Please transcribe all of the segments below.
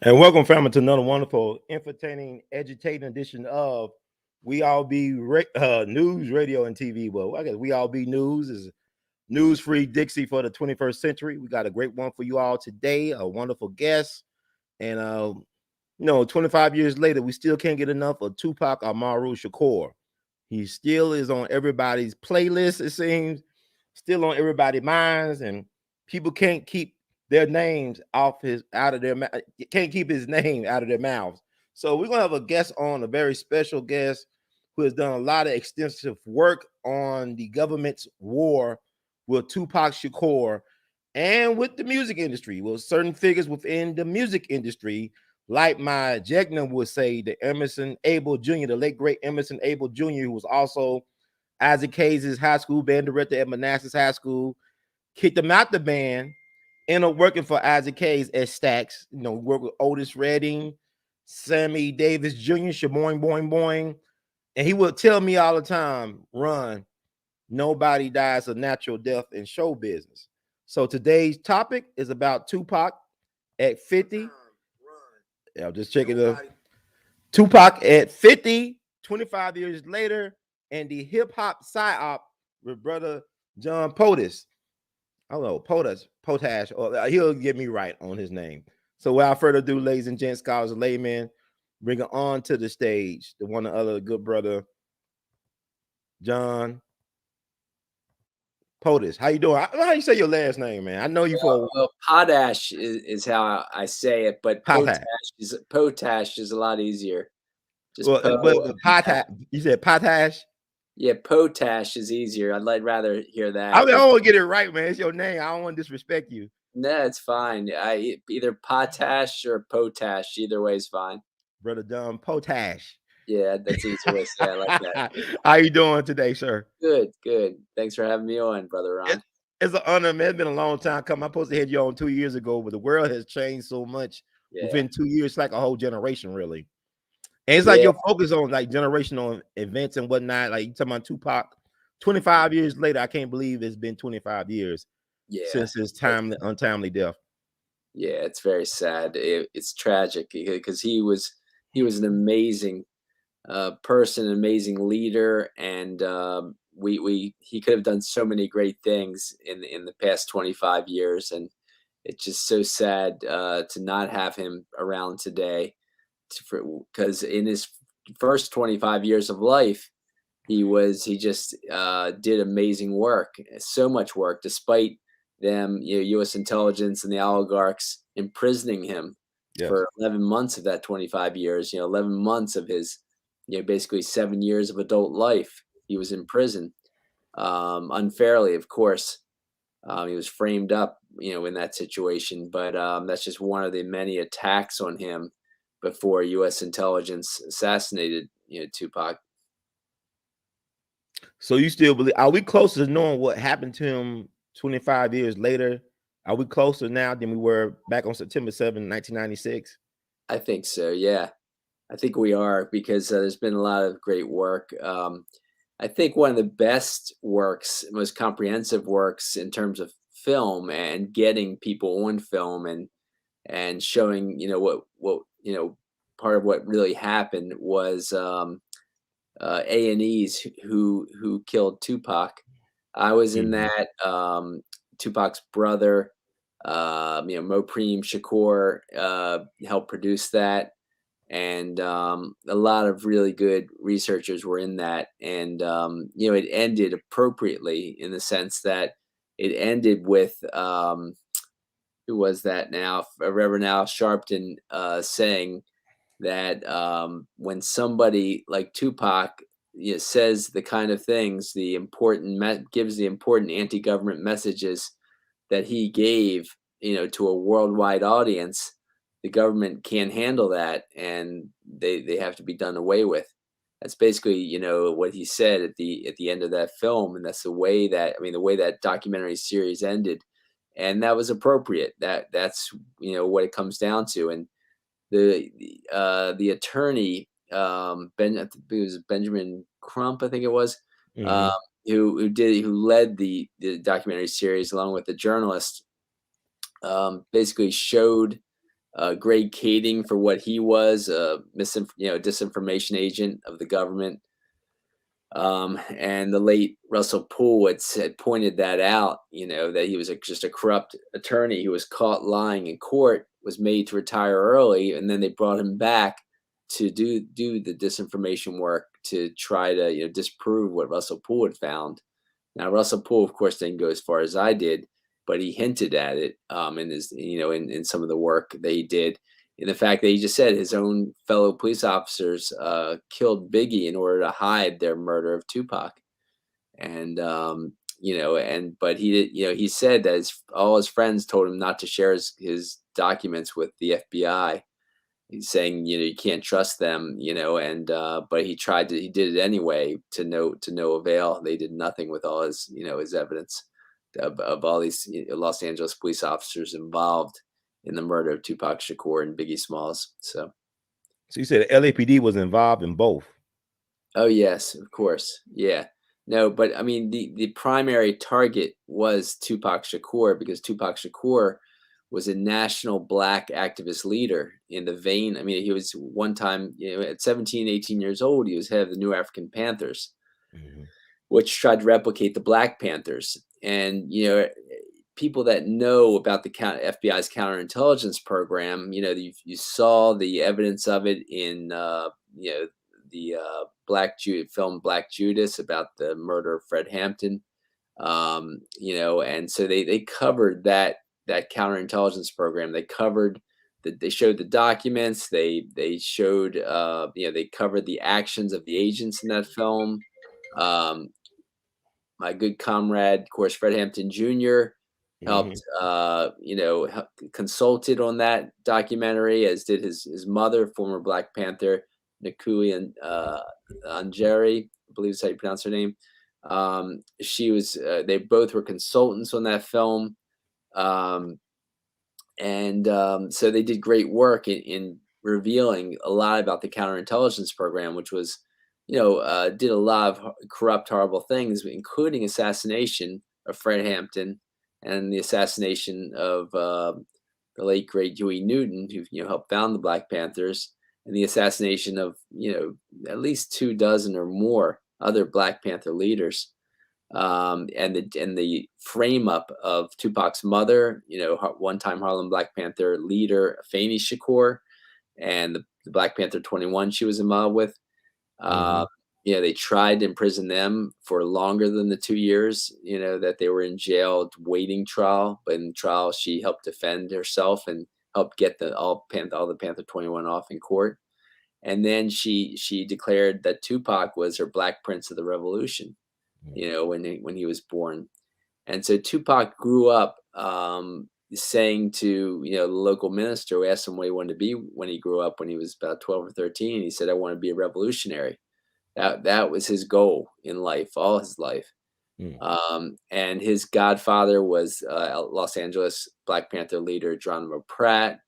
And welcome, family, to another wonderful, entertaining, educating edition of We All Be News, Radio, and TV. Well, I guess We All Be News is news-free Dixie for the 21st century. We got a great one for you all today, a wonderful guest. And, 25 years later, we still can't get enough of Tupac Amaru Shakur. He still is on everybody's playlist, it seems, still on everybody's minds, and people can't keep their names out of their can't keep his name out of their mouths. So we're gonna have a guest on, a very special guest who has done a lot of extensive work on the government's war with Tupac Shakur and with the music industry, with certain figures within the music industry, like my Jegna would say, the Emerson Abel Jr., the late great Emerson Abel Jr., who was also Isaac Hayes' high school band director at Manassas High School, kicked him out the band, ended up working for Isaac Hayes at Stax, worked with Otis Redding, Sammy Davis Jr., Shaboing Boing Boing. And he would tell me all the time, Ron, nobody dies a natural death in show business. So today's topic is about Tupac at 50. Yeah, I'm just checking the Tupac at 50, 25 years later, and the hip-hop PsyOp with brother John Potash. I don't know, Potash, or he'll get me right on his name. So without further ado, ladies and gents, scholars and laymen, bring it on to the stage, the one and other good brother, John Potash. How you doing? How you say your last name, man? I know you for Potash is how I say it, but Potash is a lot easier. Just but Potash. You said Potash. Yeah, Potash is easier. I'd rather hear that. I don't want to get it right, man. It's your name. I don't want to disrespect you. No, it's fine. Either Potash or Potash. Either way is fine. Brother John Potash. Yeah, that's the easy way to say it. I like that. How you doing today, sir? Good. Thanks for having me on, Brother Ron. It's an honor, man. It's been a long time coming. I'm supposed to had you on 2 years ago, but the world has changed so much within 2 years. It's like a whole generation, really. And it's like your focus on like generational events and whatnot. Like you talking about Tupac, 25 years later. I can't believe it's been 25 years since his untimely death. Yeah, it's very sad. It's tragic because he was an amazing person, an amazing leader, and he could have done so many great things in the past 25 years, and it's just so sad to not have him around today. Because in his first 25 years of life, he just did amazing work, so much work, despite them, U.S. intelligence and the oligarchs imprisoning him for 11 months of that 25 years. 11 months of his, basically 7 years of adult life, he was in prison, unfairly, of course. He was framed up, in that situation, but that's just one of the many attacks on him before U.S. intelligence assassinated, Tupac. So you still believe? Are we closer to knowing what happened to him 25 years later? Are we closer now than we were back on September 7, 1996? I think so. Yeah, I think we are, because there's been a lot of great work. I think one of the best works, most comprehensive works in terms of film and getting people on film and showing, what part of what really happened was A&Es who killed Tupac. I was in that. Tupac's brother, Mopreem Shakur, helped produce that, and a lot of really good researchers were in that. And it ended appropriately in the sense that it ended with who was that now? Reverend Al Sharpton saying that when somebody like Tupac says the kind of things, gives the important anti-government messages that he gave, to a worldwide audience, the government can't handle that, and they have to be done away with. That's basically, what he said at the end of that film, and that's the way that documentary series ended, and that was appropriate. That's what it comes down to. And the attorney, it was Benjamin Crump, I think it was, who led the documentary series along with the journalist, basically showed Greg Kading for what he was, disinformation agent of the government. And the late Russell Poole had pointed that out, that he was just a corrupt attorney who was caught lying in court, was made to retire early, and then they brought him back to do the disinformation work to try to disprove what Russell Poole had found. Now Russell Poole, of course, didn't go as far as I did, but he hinted at it in his in some of the work that he did. In the fact that he just said his own fellow police officers killed Biggie in order to hide their murder of Tupac, and but he did, he said that all his friends told him not to share his documents with the FBI. He's saying you can't trust them, and but he did it anyway to no avail. They did nothing with all his his evidence of all these Los Angeles police officers involved in the murder of Tupac Shakur and Biggie Smalls. So you said LAPD was involved in both. Oh yes, of course. Yeah. No, but I mean the primary target was Tupac Shakur, because Tupac Shakur was a national black activist leader in the vein. I mean, he was one time, at 17, 18 years old, he was head of the New African Panthers, which tried to replicate the Black Panthers. And, people that know about the FBI's counterintelligence program, you saw the evidence of it in, the film Black Judas, about the murder of Fred Hampton. And so they covered that counterintelligence program. They covered they showed the documents. They showed they covered the actions of the agents in that film. My good comrade, of course, Fred Hampton Jr. helped consulted on that documentary, as did his mother, former Black Panther Nikuli and Anjeri, I believe is how you pronounce her name. She was they both were consultants on that film. So they did great work in revealing a lot about the counterintelligence program, which was, did a lot of corrupt, horrible things, including assassination of Fred Hampton and the assassination of the late great Huey Newton, who helped found the Black Panthers, and the assassination of at least 24 or more other Black Panther leaders. And the frame up of Tupac's mother, one-time Harlem Black Panther leader Afeni Shakur, and the Black Panther 21 she was involved with. They tried to imprison them for longer than the 2 years, that they were in jail waiting trial. But in trial, she helped defend herself and helped get all the Panther 21 off in court. And then she declared that Tupac was her Black Prince of the Revolution, when he was born. And so Tupac grew up saying to the local minister, who asked him what he wanted to be when he grew up, when he was about 12 or 13. He said, "I want to be a revolutionary." That was his goal in life, all his life. And his godfather was Los Angeles Black Panther leader Geronimo Pratt.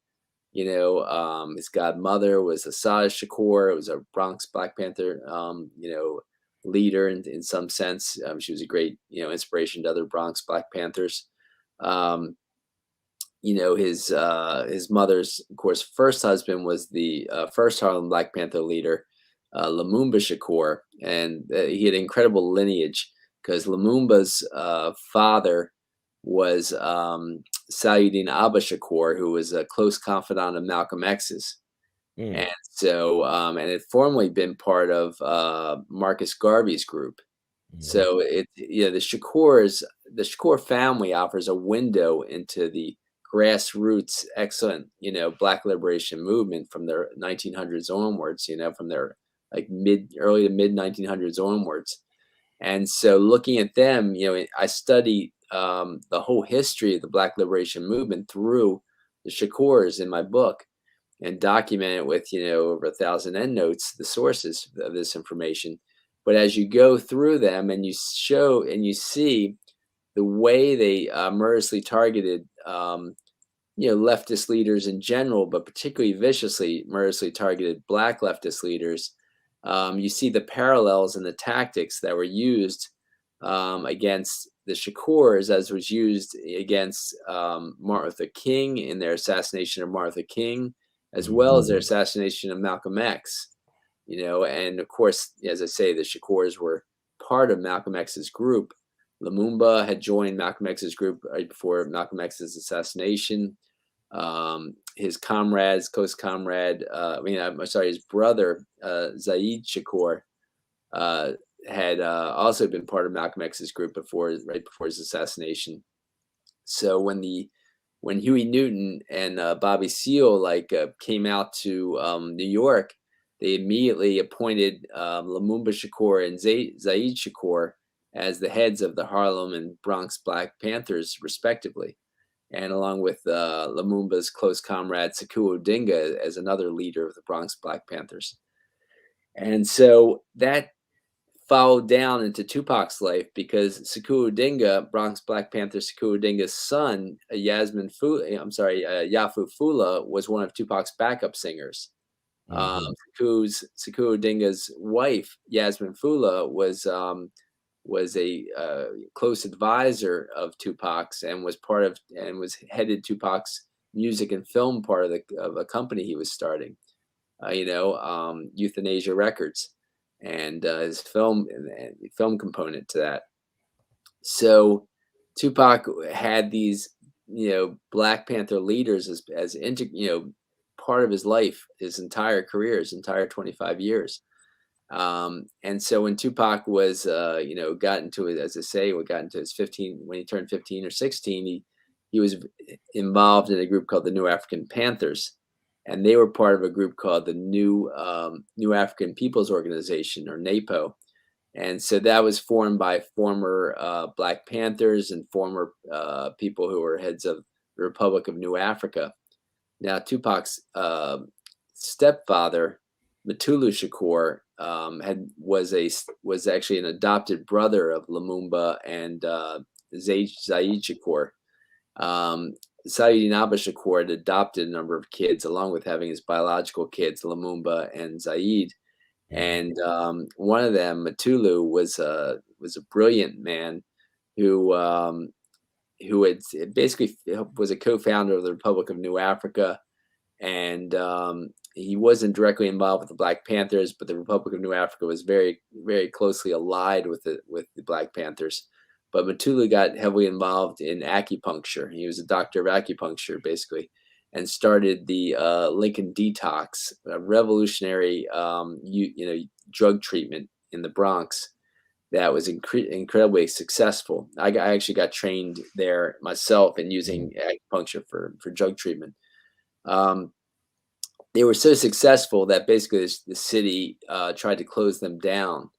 His godmother was Assata Shakur. It was a Bronx Black Panther leader in some sense. She was a great inspiration to other Bronx Black Panthers. His mother's, of course, first husband was the first Harlem Black Panther leader, Lumumba Shakur, and he had incredible lineage, because Lumumba's father was Saladin Abba Shakur, who was a close confidant of Malcolm X's. And so, and it formerly been part of Marcus Garvey's group. So the Shakur family offers a window into the grassroots, excellent, Black liberation movement from the 1900s onwards, from their early to mid 1900s onwards. And so looking at them, I study the whole history of the Black liberation movement through the Shakurs in my book, and document it with, over 1,000 endnotes, the sources of this information. But as you go through them and you see the way they murderously targeted, leftist leaders in general, but particularly viciously murderously targeted Black leftist leaders, you see the parallels in the tactics that were used against the Shakurs, as was used against Martin Luther King in their assassination of Martin Luther King, as well as their assassination of Malcolm X. And of course, as I say, the Shakurs were part of Malcolm X's group. Lumumba had joined Malcolm X's group right before Malcolm X's assassination. His close comrade, his brother, Zaid Shakur, had also been part of Malcolm X's group right before his assassination. So when Huey Newton and Bobby Seale came out to New York, they immediately appointed Lumumba Shakur and Zaid Shakur as the heads of the Harlem and Bronx Black Panthers, respectively, and along with Lumumba's close comrade Sekou Odinga as another leader of the Bronx Black Panthers. And so that followed down into Tupac's life, because Sekou Odinga, Bronx Black Panther Sekou Odinga's son, Yafu Fula, was one of Tupac's backup singers. Sekou Odinga's wife, Yasmin Fula, was a close advisor of Tupac's and was headed Tupac's music and film part of a company he was starting, Euthanasia Records, and his film component to that. So Tupac had these, Black Panther leaders as part of his life, his entire career, his entire 25 years. And so when Tupac was, got into it, as I say, got into his 15, when he turned 15 or 16, he was involved in a group called the New African Panthers. And they were part of a group called the New African People's Organization, or NAPO. And so that was formed by former Black Panthers and former people who were heads of the Republic of New Africa. Now, Tupac's stepfather, Mutulu Shakur, was actually an adopted brother of Lumumba and Zaid Shakur. Sayidina Shakur had adopted a number of kids, along with having his biological kids, Lumumba and Zaid. And one of them, Mutulu, was a brilliant man who had basically was a co-founder of the Republic of New Africa, and he wasn't directly involved with the Black Panthers, but the Republic of New Africa was very, very closely allied with the Black Panthers. But Mutulu got heavily involved in acupuncture. He was a doctor of acupuncture, basically, and started the Lincoln Detox, a revolutionary, drug treatment in the Bronx that was incredibly successful. I actually got trained there myself in using acupuncture for drug treatment. They were so successful that basically the city tried to close them down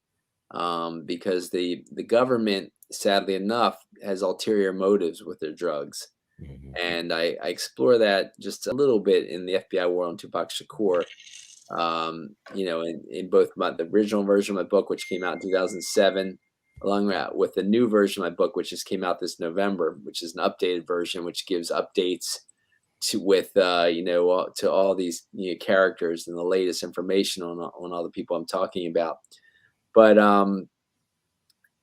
because the government, sadly enough, has ulterior motives with their drugs. And I explore that just a little bit in the FBI War on Tupac Shakur, in both the original version of my book, which came out in 2007, along with the new version of my book, which just came out this November, which is an updated version, which gives updates to all these characters and the latest information on all the people I'm talking about. But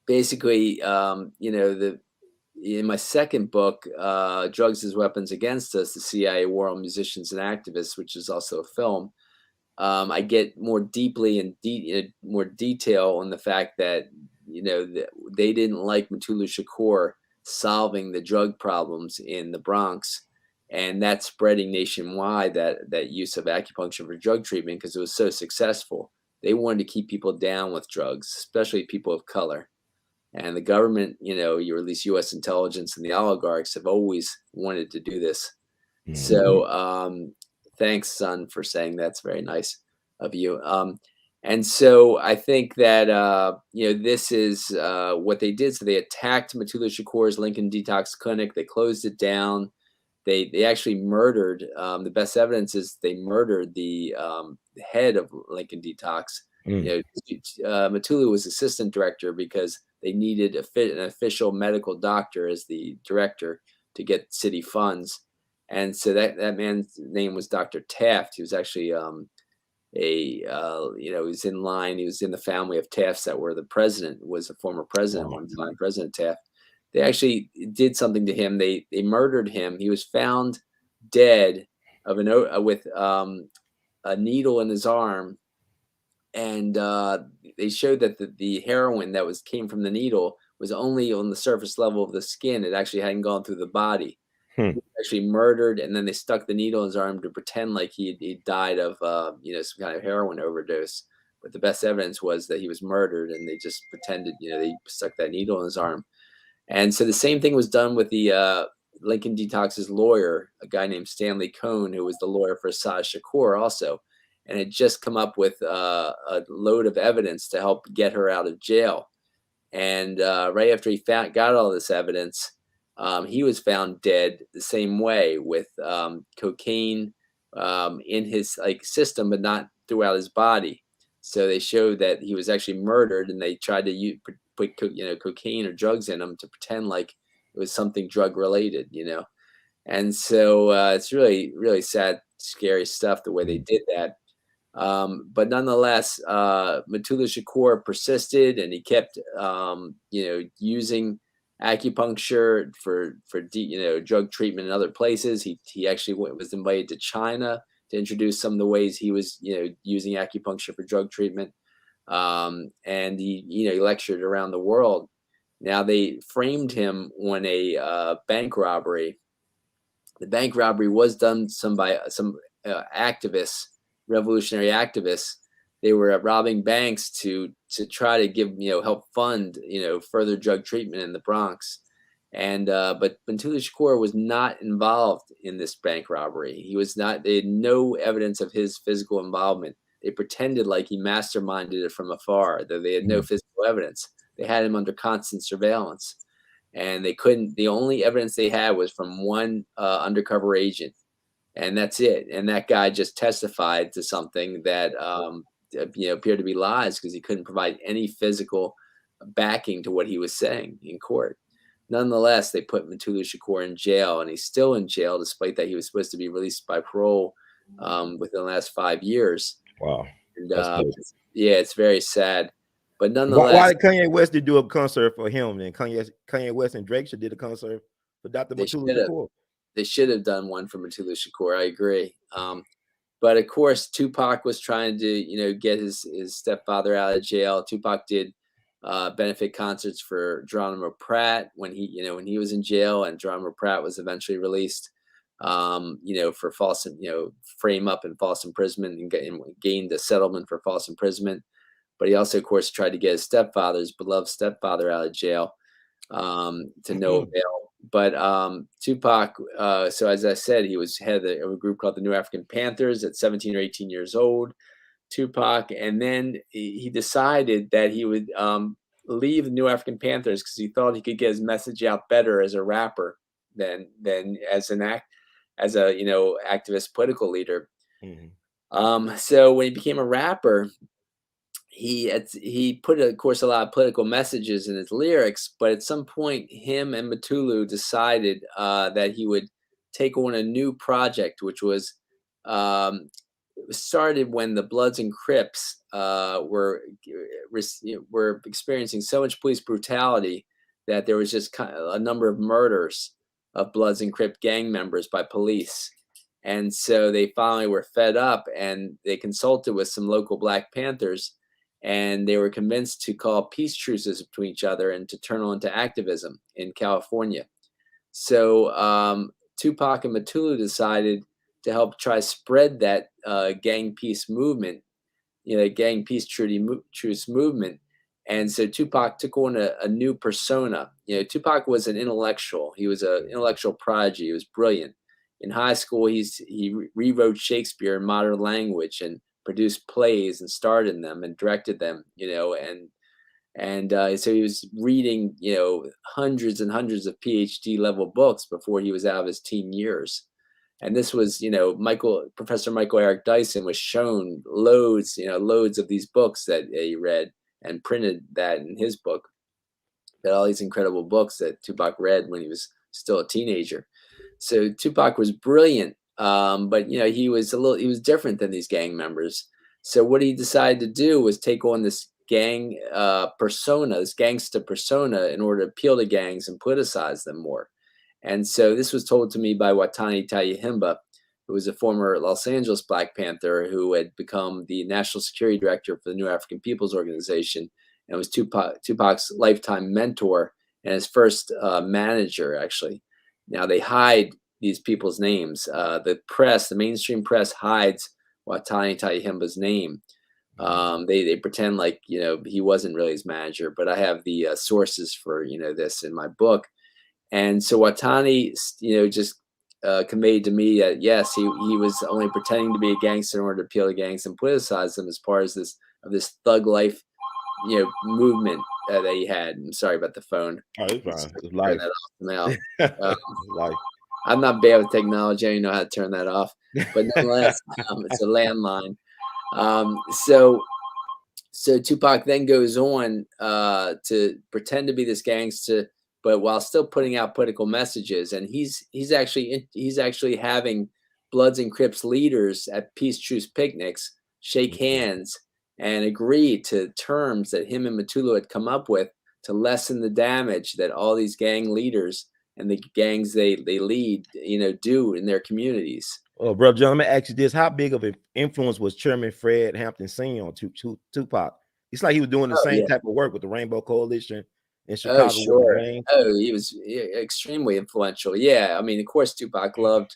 basically, in my second book, Drugs as Weapons Against Us, the CIA War on Musicians and Activists, which is also a film, I get more deeply and more detail on the fact that, they didn't like Mutulu Shakur solving the drug problems in the Bronx, and that's spreading nationwide, that use of acupuncture for drug treatment, because it was so successful. They wanted to keep people down with drugs, especially people of color. And the government, or at least U.S. intelligence and the oligarchs, have always wanted to do this. So thanks, son, for saying that's very nice of you. And so I think that, this is what they did. So they attacked Mutulu Shakur's Lincoln Detox Clinic. They closed it down. They actually murdered, the best evidence is they murdered the head of Lincoln Detox. Mutulu was assistant director because they needed an official medical doctor as the director to get city funds. And so that man's name was Dr. Taft. He was actually he was in line. He was in the family of Tafts that were the president, was a former president one time, President Taft. they actually did something to him. They murdered him. He was found dead of with a needle in his arm, and they showed that the heroin that came from the needle was only on the surface level of the skin. It actually hadn't gone through the body. He was actually murdered, and then they stuck the needle in his arm to pretend like he died of some kind of heroin overdose. But the best evidence was that he was murdered, and they just pretended they stuck that needle in his arm. And so the same thing was done with the Lincoln Detox's lawyer, a guy named Stanley Cohn, who was the lawyer for Assad Shakur also, and had just come up with a load of evidence to help get her out of jail. And right after he got all this evidence, he was found dead the same way with cocaine in his system, but not throughout his body. So they showed that he was actually murdered, and they tried to put cocaine or drugs in him to pretend like it was something drug related, And so it's really, really sad, scary stuff the way they did that. But nonetheless, Mutulu Shakur persisted, and he kept, using acupuncture for drug treatment in other places. He actually was invited to China to introduce some of the ways he was, using acupuncture for drug treatment. And he lectured around the world. Now they framed him on a bank robbery. The bank robbery was done by some activists, revolutionary activists. They were robbing banks to try to give help fund further drug treatment in the Bronx. And but Mutulu Shakur was not involved in this bank robbery. He was not. They had no evidence of his physical involvement. They pretended like he masterminded it from afar, though they had no physical evidence. They had him under constant surveillance, and they couldn't. The only evidence they had was from one undercover agent, and that's it. And that guy just testified to something that appeared to be lies, because he couldn't provide any physical backing to what he was saying in court. Nonetheless, they put Mutulu Shakur in jail, and he's still in jail, despite that he was supposed to be released by parole within the last 5 years. Wow. And it's very sad. But Why nonetheless, did Kanye West do a concert for him? Then Kanye West and Drake should did a concert for Dr. Mutulu Shakur. They should have done one for Mutulu Shakur. I agree. But of course, Tupac was trying to, get his stepfather out of jail. Tupac did benefit concerts for Geronimo Pratt when he was in jail, and Geronimo Pratt was eventually released, for false, frame up and false imprisonment, and gained a settlement for false imprisonment. But he also, of course, tried to get his beloved stepfather out of jail, to no avail. But Tupac, so as I said, he was head of a group called the New African Panthers at 17 or 18 years old. Tupac, and then he decided that he would leave the New African Panthers because he thought he could get his message out better as a rapper than as a activist political leader. So when he became a rapper, he put, of course, a lot of political messages in his lyrics, but at some point, him and Mutulu decided that he would take on a new project, which was started when the Bloods and Crips were experiencing so much police brutality that there was just a number of murders of Bloods and Crip gang members by police. And so they finally were fed up, and they consulted with some local Black Panthers, and they were convinced to call peace truces between each other and to turn on to activism in California. So Tupac and Mutulu decided to help try spread that gang peace movement, gang peace truce movement. And so Tupac took on a new persona. Tupac was an intellectual. He was an intellectual prodigy. He was brilliant. In high school, he rewrote Shakespeare in modern language and produced plays and starred in them and directed them, and so he was reading, hundreds and hundreds of PhD level books before he was out of his teen years. And this was, Professor Michael Eric Dyson was shown loads of these books that he read, and printed that in his book. That all these incredible books that Tupac read when he was still a teenager. So Tupac was brilliant, but he was different than these gang members. So what he decided to do was take on this gang persona, this gangster persona, in order to appeal to gangs and politicize them more. And so this was told to me by Watani Tayahimba, who was a former Los Angeles Black Panther who had become the national security director for the New African Peoples Organization and was Tupac's lifetime mentor and his first manager, actually. Now, they hide these people's names. The press, the mainstream press, hides Watani Tayahimba's name. They pretend like, he wasn't really his manager, but I have the sources for, this in my book. And so Watani, just conveyed to me that yes, he was only pretending to be a gangster in order to appeal to gangs and politicize them as part of this thug life, movement that he had. I'm sorry about the phone. Oh, it's fine. It's life. That off now. Life. I'm not bad with technology. I don't know how to turn that off, but nonetheless, it's a landline. So Tupac then goes on to pretend to be this gangster, but while still putting out political messages. And he's actually having Bloods and Crips leaders at peace truce picnics shake hands and agree to terms that him and Matulu had come up with to lessen the damage that all these gang leaders and the gangs they lead, do in their communities. Oh, brother John, let me ask you this: how big of an influence was Chairman Fred Hampton Sr. on Tupac? It's like he was doing the same type of work with the Rainbow Coalition in Chicago. Oh, sure. With He was extremely influential. Yeah, I mean, of course, Tupac loved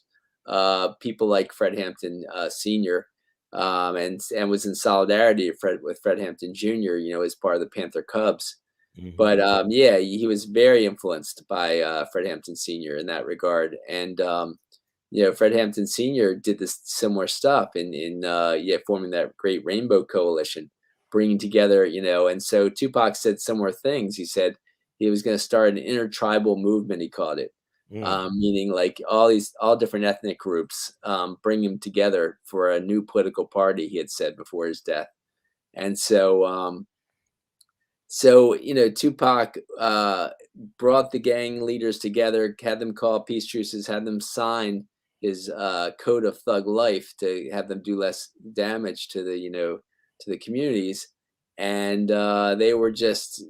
people like Fred Hampton Sr. And was in solidarity with Fred Hampton Jr. As part of the Panther Cubs. But he was very influenced by Fred Hampton Sr. in that regard. And Fred Hampton Sr. did this similar stuff in forming that great Rainbow Coalition, bringing together, and so Tupac said similar things. He said he was going to start an intertribal movement, he called it, meaning like all different ethnic groups, bring them together for a new political party, he had said before his death. And so, Tupac brought the gang leaders together, had them call peace truces, had them sign his code of thug life to have them do less damage to the communities. And they were just,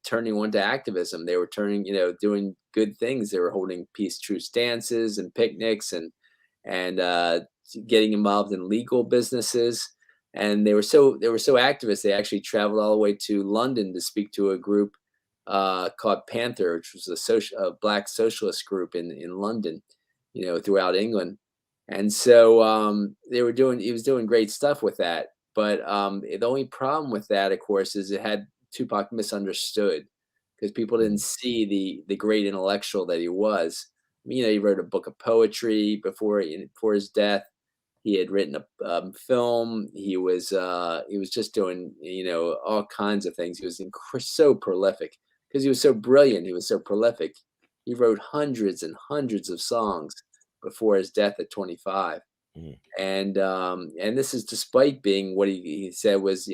turning on to activism. They were doing good things. They were holding peace truce dances and picnics and getting involved in legal businesses. And they were so activist. They actually traveled all the way to London to speak to a group called Panther, which was a black socialist group in London, throughout England. And so he was doing great stuff with that. But the only problem with that, of course, is it had Tupac misunderstood because people didn't see the great intellectual that he was. He wrote a book of poetry before his death. He had written a film. He was just doing all kinds of things. He was so prolific because he was so brilliant. He was so prolific. He wrote hundreds and hundreds of songs before his death at 25. And this is despite being what he said was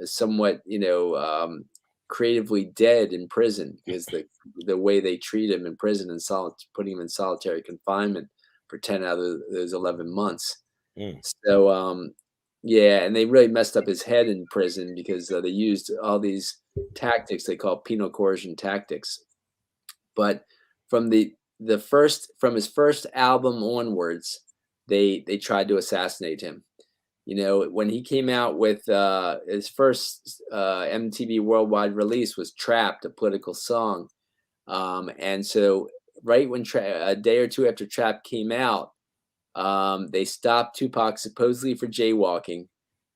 somewhat creatively dead in prison, because the way they treat him in prison and putting him in solitary confinement for 10 out of those 11 months. So and they really messed up his head in prison because they used all these tactics they call penal coercion tactics. But from his first album onwards, they tried to assassinate him. When he came out with his first MTV worldwide release was Trapped, a political song. And so right when a day or two after Trapped came out, they stopped Tupac supposedly for jaywalking.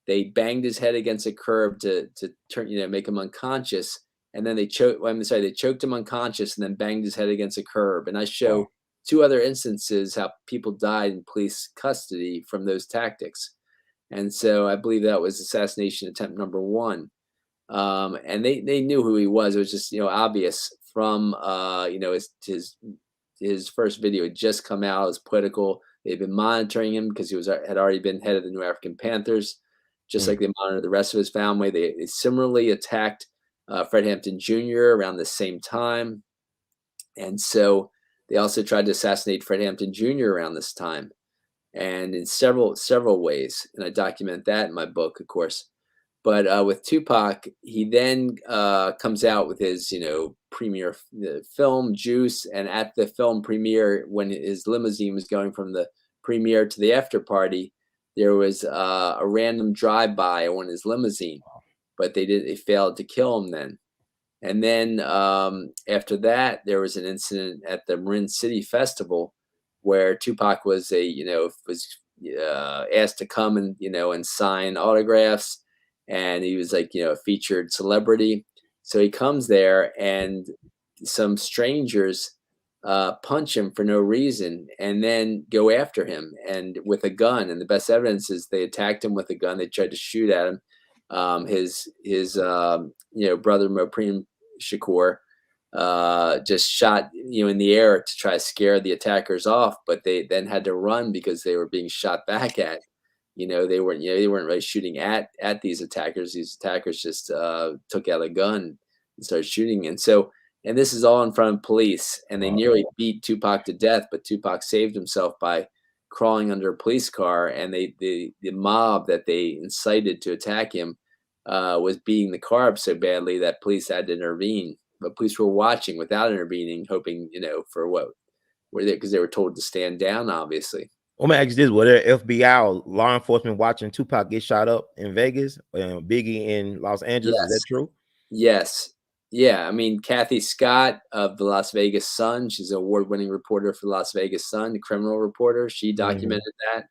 They banged his head against a curb to turn, make him unconscious. And then they choked him unconscious and then banged his head against a curb. And I show two other instances how people died in police custody from those tactics. And so I believe that was assassination attempt number one. And they knew who he was. It was just, obvious from, his first video had just come out. It was political. They've been monitoring him because he had already been head of the New African Panthers, just like they monitored the rest of his family. They similarly attacked Fred Hampton Jr. around the same time. And so they also tried to assassinate Fred Hampton Jr. around this time, and in several ways. And I document that in my book, of course. But with Tupac, he then comes out with his, premiere film Juice, and at the film premiere, when his limousine was going from the premiere to the after party, there was a random drive-by on his limousine, but they failed to kill him then. And then after that, there was an incident at the Marin City Festival where Tupac was asked to come and and sign autographs, and he was like a featured celebrity. So he comes there, and some strangers punch him for no reason, and then go after him and with a gun. And the best evidence is they attacked him with a gun. They tried to shoot at him. His brother Mopreme Shakur just shot in the air to try to scare the attackers off, but they then had to run because they were being shot back at. They weren't really shooting at these attackers. These attackers just took out a gun and started shooting. And this is all in front of police, and they nearly beat Tupac to death, but Tupac saved himself by crawling under a police car. And the mob that they incited to attack him was beating the car up so badly that police had to intervene. But police were watching without intervening, hoping, for what were they, because they were told to stand down, obviously. Let me ask you this: were there FBI or law enforcement watching Tupac get shot up in Vegas and Biggie in Los Angeles? Yes. Is that true? Yes. Yeah. I mean, Kathy Scott of the Las Vegas Sun, she's an award-winning reporter for the Las Vegas Sun, the criminal reporter. She documented that.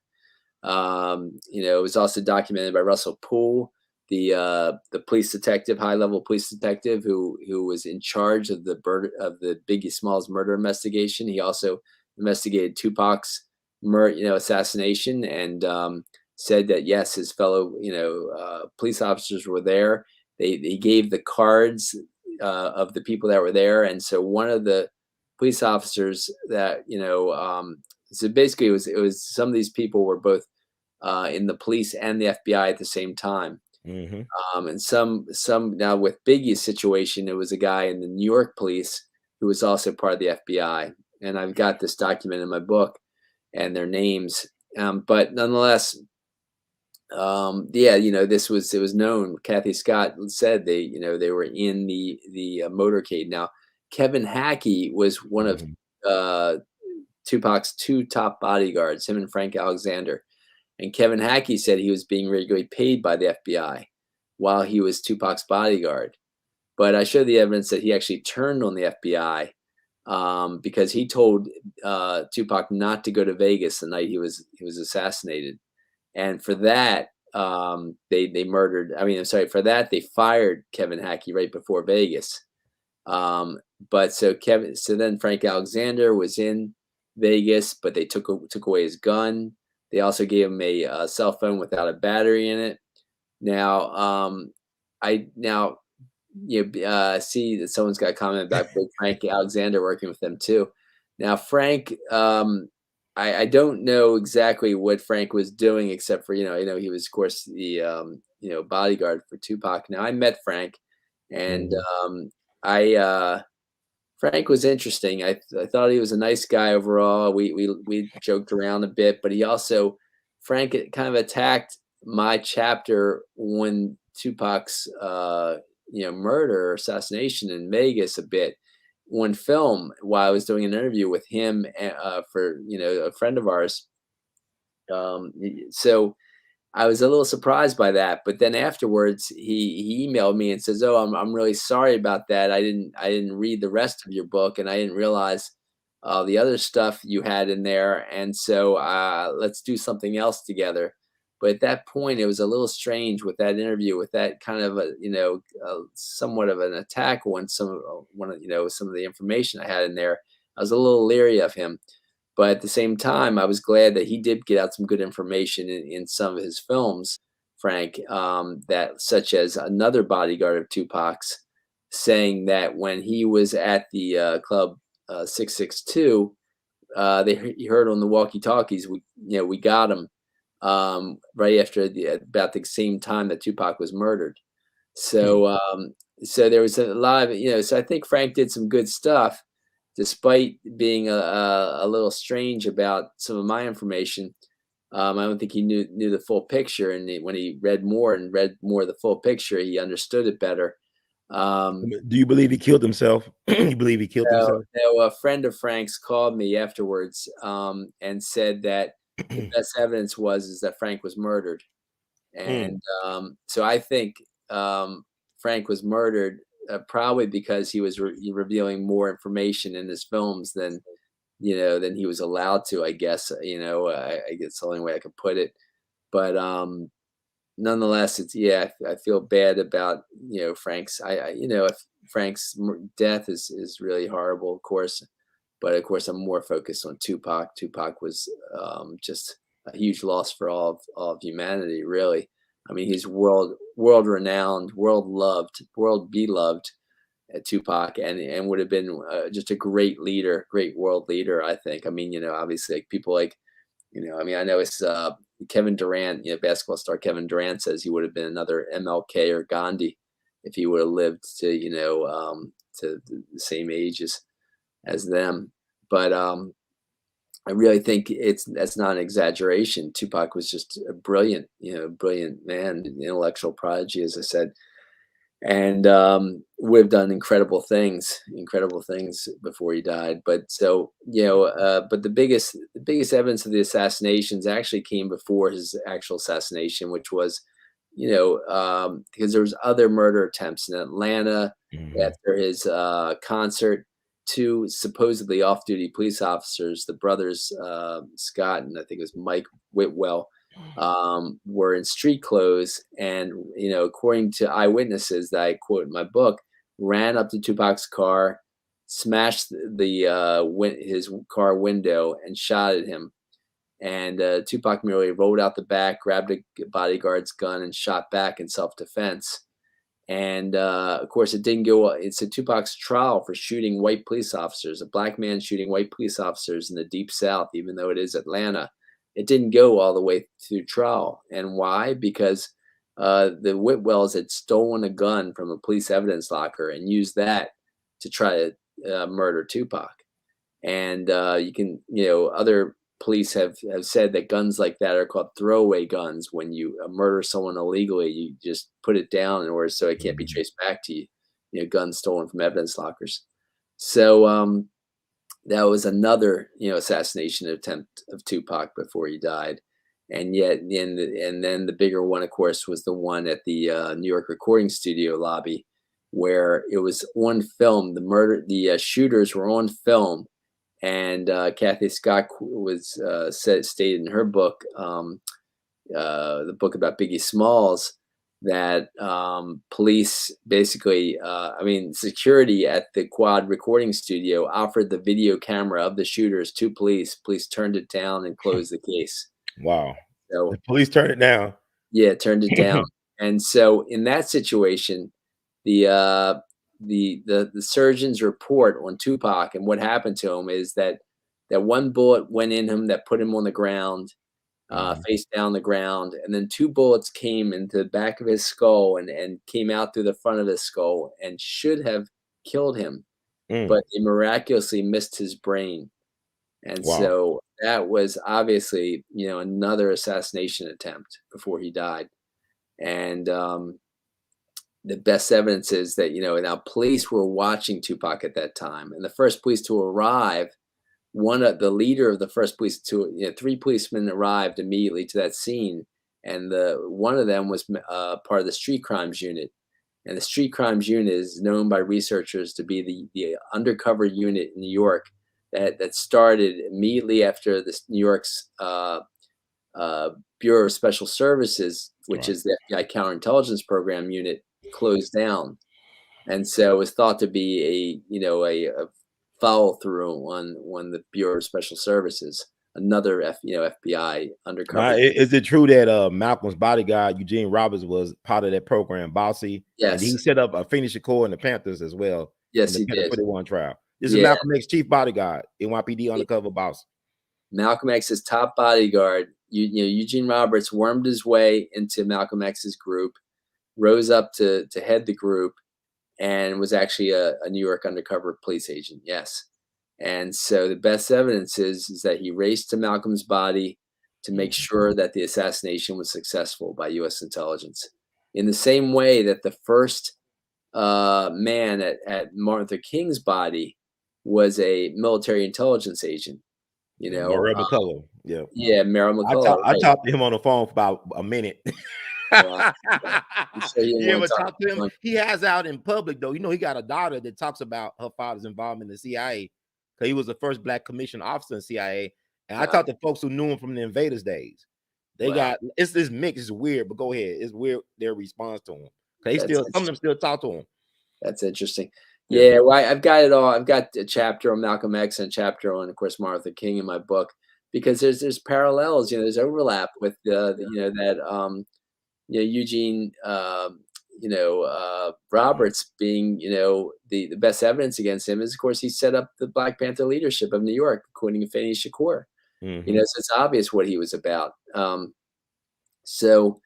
It was also documented by Russell Poole, the police detective, high-level police detective who was in charge of the Biggie Smalls murder investigation. He also investigated Tupac's assassination, and said that yes, his fellow police officers were there. They gave the cards of the people that were there, and so one of the police officers that so basically it was some of these people were both in the police and the FBI at the same time. And some now with Biggie's situation, it was a guy in the New York police who was also part of the FBI, and I've got this document in my book and their names. But nonetheless, it was known. Kathy Scott said they were in the motorcade. Now, Kevin Hackey was one of Tupac's two top bodyguards, him and Frank Alexander. And Kevin Hackey said he was being regularly paid by the FBI while he was Tupac's bodyguard. But I showed the evidence that he actually turned on the FBI because he told Tupac not to go to Vegas the night he was assassinated. And for that, they murdered. I mean, I'm sorry. For that, they fired Kevin Hackey right before Vegas. But so then Frank Alexander was in Vegas, but they took away his gun. They also gave him a cell phone without a battery in it. Now, see that someone's got a comment about Frank Alexander working with them too. Now, Frank, I don't know exactly what Frank was doing, except for he was, of course, the bodyguard for Tupac. Now, I met Frank, and Frank was interesting. I thought he was a nice guy overall. We joked around a bit, but Frank kind of attacked my chapter when Tupac's murder or assassination in Vegas a bit on film while I was doing an interview with him for a friend of ours. So I was a little surprised by that, but then afterwards he emailed me and says, "Oh, I'm really sorry about that. I didn't read the rest of your book, and I didn't realize the other stuff you had in there, and so let's do something else together." But at that point, it was a little strange with that interview, with that kind of somewhat of an attack on some of the information I had in there. I was a little leery of him. But at the same time, I was glad that he did get out some good information in some of his films, Frank, that such as another bodyguard of Tupac's saying that when he was at the club 662, he heard on the walkie-talkies, we got him right after about the same time that Tupac was murdered. So so there was a lot of so I think Frank did some good stuff, despite being a little strange about some of my information. I don't think he knew the full picture, and when he read more of the full picture, he understood it better. Do you believe he killed himself? You believe he killed himself? No, a friend of Frank's called me afterwards, and said that the best evidence is that Frank was murdered. Mm, And so I think Frank was murdered probably because he was revealing more information in his films than he was allowed to. I guess I guess the only way I could put it. But nonetheless, I feel bad about Frank's. If Frank's death is really horrible, of course. But of course, I'm more focused on Tupac. Tupac was just a huge loss for all of humanity, really. I mean, he's world renowned, world loved, world beloved, Tupac, and would have been just a great leader, great world leader. I think. I mean, obviously, like people like I mean, I know it's Kevin Durant, basketball star Kevin Durant says he would have been another MLK or Gandhi if he would have lived to the same ages as them. But I really think that's not an exaggeration. Tupac was just a brilliant man, intellectual prodigy, as I said, and would have done incredible things before he died. But but the biggest evidence of the assassinations actually came before his actual assassination, which was because there was other murder attempts in Atlanta mhm. after his concert. Two supposedly off-duty police officers, the brothers Scott and I think it was Mike Whitwell, were in street clothes, and according to eyewitnesses that I quote in my book, ran up to Tupac's car, smashed his car window, and shot at him. And Tupac merely rolled out the back, grabbed a bodyguard's gun, and shot back in self-defense. And of course, it didn't go. It's a Tupac's trial for shooting white police officers, a black man shooting white police officers in the Deep South, even though it is Atlanta. It didn't go all the way through trial. And why? Because the Whitwells had stolen a gun from a police evidence locker and used that to try to murder Tupac. And other police have said that guns like that are called throwaway guns. When you murder someone illegally, you just put it down in order so it can't be Mhm. traced back to you. Guns stolen from evidence lockers. So that was another assassination attempt of Tupac before he died. And yet, and then the bigger one, of course, was the one at the New York recording studio lobby, where it was on film. The shooters were on film, and Kathy Scott stated in her book, the book about Biggie Smalls, that police basically, security at the Quad recording studio offered the video camera of the shooters to police. Police turned it down and closed the case. Wow. So The police turned it down. yeah, turned it down. And so in that situation, the the surgeon's report on Tupac and what happened to him is that one bullet went in him that put him on the ground, Mhm. face down the ground, and then two bullets came into the back of his skull and came out through the front of his skull and should have killed him, Mm. but they miraculously missed his brain. And Wow. so that was obviously, another assassination attempt before he died. And the best evidence is that now police were watching Tupac at that time, and the first police to arrive, one of the leader of the first police to three policemen arrived immediately to that scene, and the one of them was part of the street crimes unit, and the street crimes unit is known by researchers to be the undercover unit in New York that started immediately after this New York's uh, Bureau of Special Services, which Right. is the FBI counterintelligence program unit, closed down, and so it was thought to be a follow through on the Bureau of Special Services, another FBI Now, undercover. is it true that Malcolm's bodyguard Eugene Roberts was part of that program, Bossy, and he Yes, set up a Phoenix Shakur and the Panthers as well in yes, the he Panther did. 21 trial? This is Yeah, Malcolm X chief bodyguard, NYPD undercover boss. Malcolm X's top bodyguard, Eugene Roberts, wormed his way into Malcolm X's group, rose up to head the group, and was actually a New York undercover police agent. Yes. And so the best evidence is that he raced to Malcolm's body, to make sure that the assassination was successful by U.S. intelligence. In the same way that the first man at Martin Luther King's body was a military intelligence agent, Murray McCullough. Yeah. Yeah, Merrill McCullough, I right. talked to him on the phone for about a minute. Wow. I'm sure you You want ever to talk talk to him? to him. He has out in public though. He got a daughter that talks about her father's involvement in the CIA because he was the first black commissioned officer in CIA. And I Wow. talked to folks who knew him from the Invaders days. They Wow. got it's this mix. It's weird, but go ahead. It's weird their response to him. They still some of them still talk to him. That's interesting. Yeah. Yeah, well, I've got it all. I've got a chapter on Malcolm X and a chapter on, of course, Martin Luther King in my book, because there's parallels. There's overlap with Eugene Roberts being the best evidence against him is, of course, he set up the Black Panther leadership of New York, according to Fanny Shakur. So it's obvious what he was about. So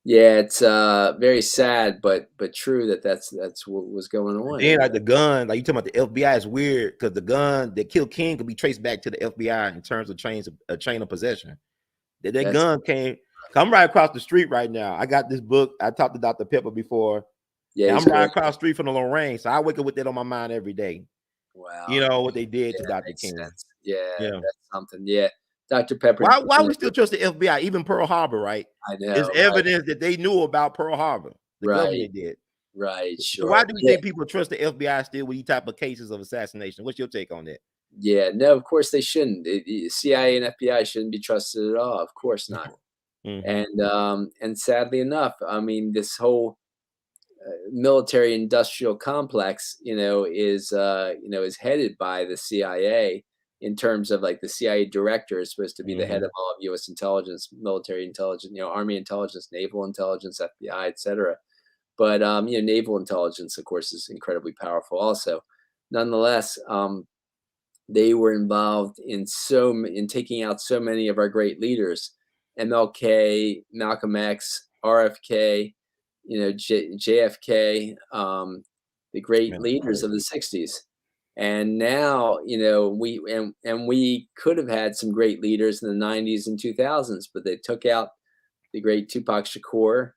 yeah, it's very sad, but true that's what was going on. And like the gun, like you talking about the FBI is weird because the gun that killed King could be traced back to the FBI in terms of a chain of possession. That gun came. I'm right across the street right now. I got this book. I talked to Dr. Pepper before. Yeah, I'm right across the street from the Lorraine, so I wake up with that on my mind every day. Wow, you know what they did to Dr. King. Yeah, that's something. Yeah, Dr. Pepper. Why we still trust the FBI, even Pearl Harbor, right? I know. It's evidence that they knew about Pearl Harbor. The government did. Right, sure. So why do you think people trust the FBI still with these type of cases of assassination? What's your take on that? Yeah, no, of course they shouldn't. The CIA and FBI shouldn't be trusted at all. Of course not. And sadly enough, I mean, this whole military industrial complex, is headed by the CIA in terms of like the CIA director is supposed to be the head of all of U.S. intelligence, military intelligence, Army intelligence, naval intelligence, FBI, etc. But naval intelligence, of course, is incredibly powerful also. Nonetheless, they were involved in taking out so many of our great leaders: MLK, Malcolm X, RFK, JFK, the great leaders of the 60s. And now, we could have had some great leaders in the 90s and 2000s, but they took out the great Tupac Shakur.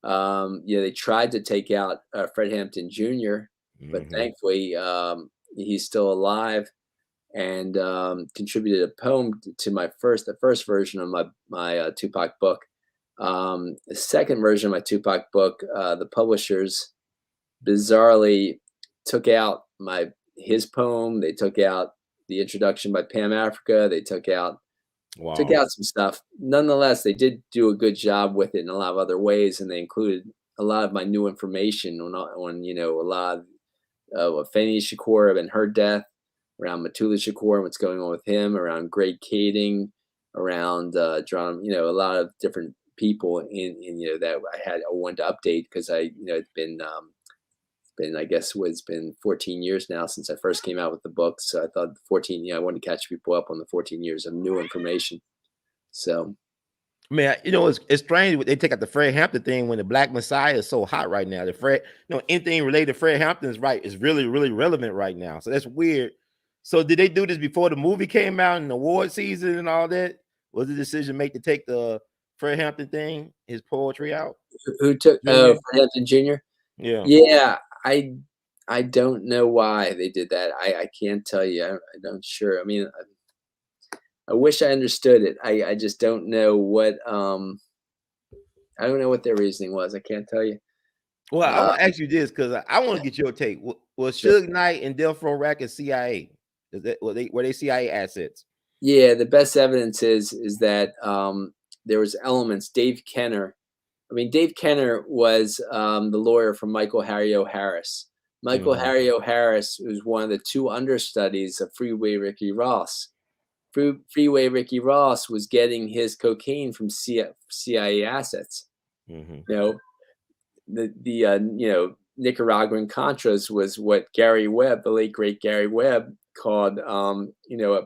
They tried to take out Fred Hampton Jr., but thankfully he's still alive, and contributed a poem to the first version of my Tupac book. The second version of my Tupac book, the publishers bizarrely took out his poem. They took out the introduction by Pam Africa. They took out some stuff. Nonetheless, they did do a good job with it in a lot of other ways, and they included a lot of my new information on a lot of Fanny Shakur and her death, around Matula Shakur and what's going on with him, around Greg Kading, around John, a lot of different people that I wanted to update because it's been I guess it's been 14 years now since I first came out with the book. So I thought 14, I wanted to catch people up on the 14 years of new information. So, man, it's strange they take out the Fred Hampton thing when the Black Messiah is so hot right now. Anything related to Fred Hampton is really, really relevant right now. So that's weird. So did they do this before the movie came out and award season and all that? Was the decision made to take the Fred Hampton thing, his poetry out? Who took Fred Hampton Jr.? Yeah. I don't know why they did that. I can't tell you. I don't sure. I mean, I wish I understood it. I just don't know what I don't know what their reasoning was. I can't tell you. Well, I want to ask you this because I want to get your take. Was Suge Knight and Death Row Records CIA? Were they CIA assets? Yeah, the best evidence is that there was elements. Dave Kenner was the lawyer for Michael Harry O'Harris. Michael Harry O'Harris was one of the two understudies of Freeway Ricky Ross. Freeway Ricky Ross was getting his cocaine from CIA assets. The Nicaraguan Contras was what Gary Webb, the late great Gary Webb, called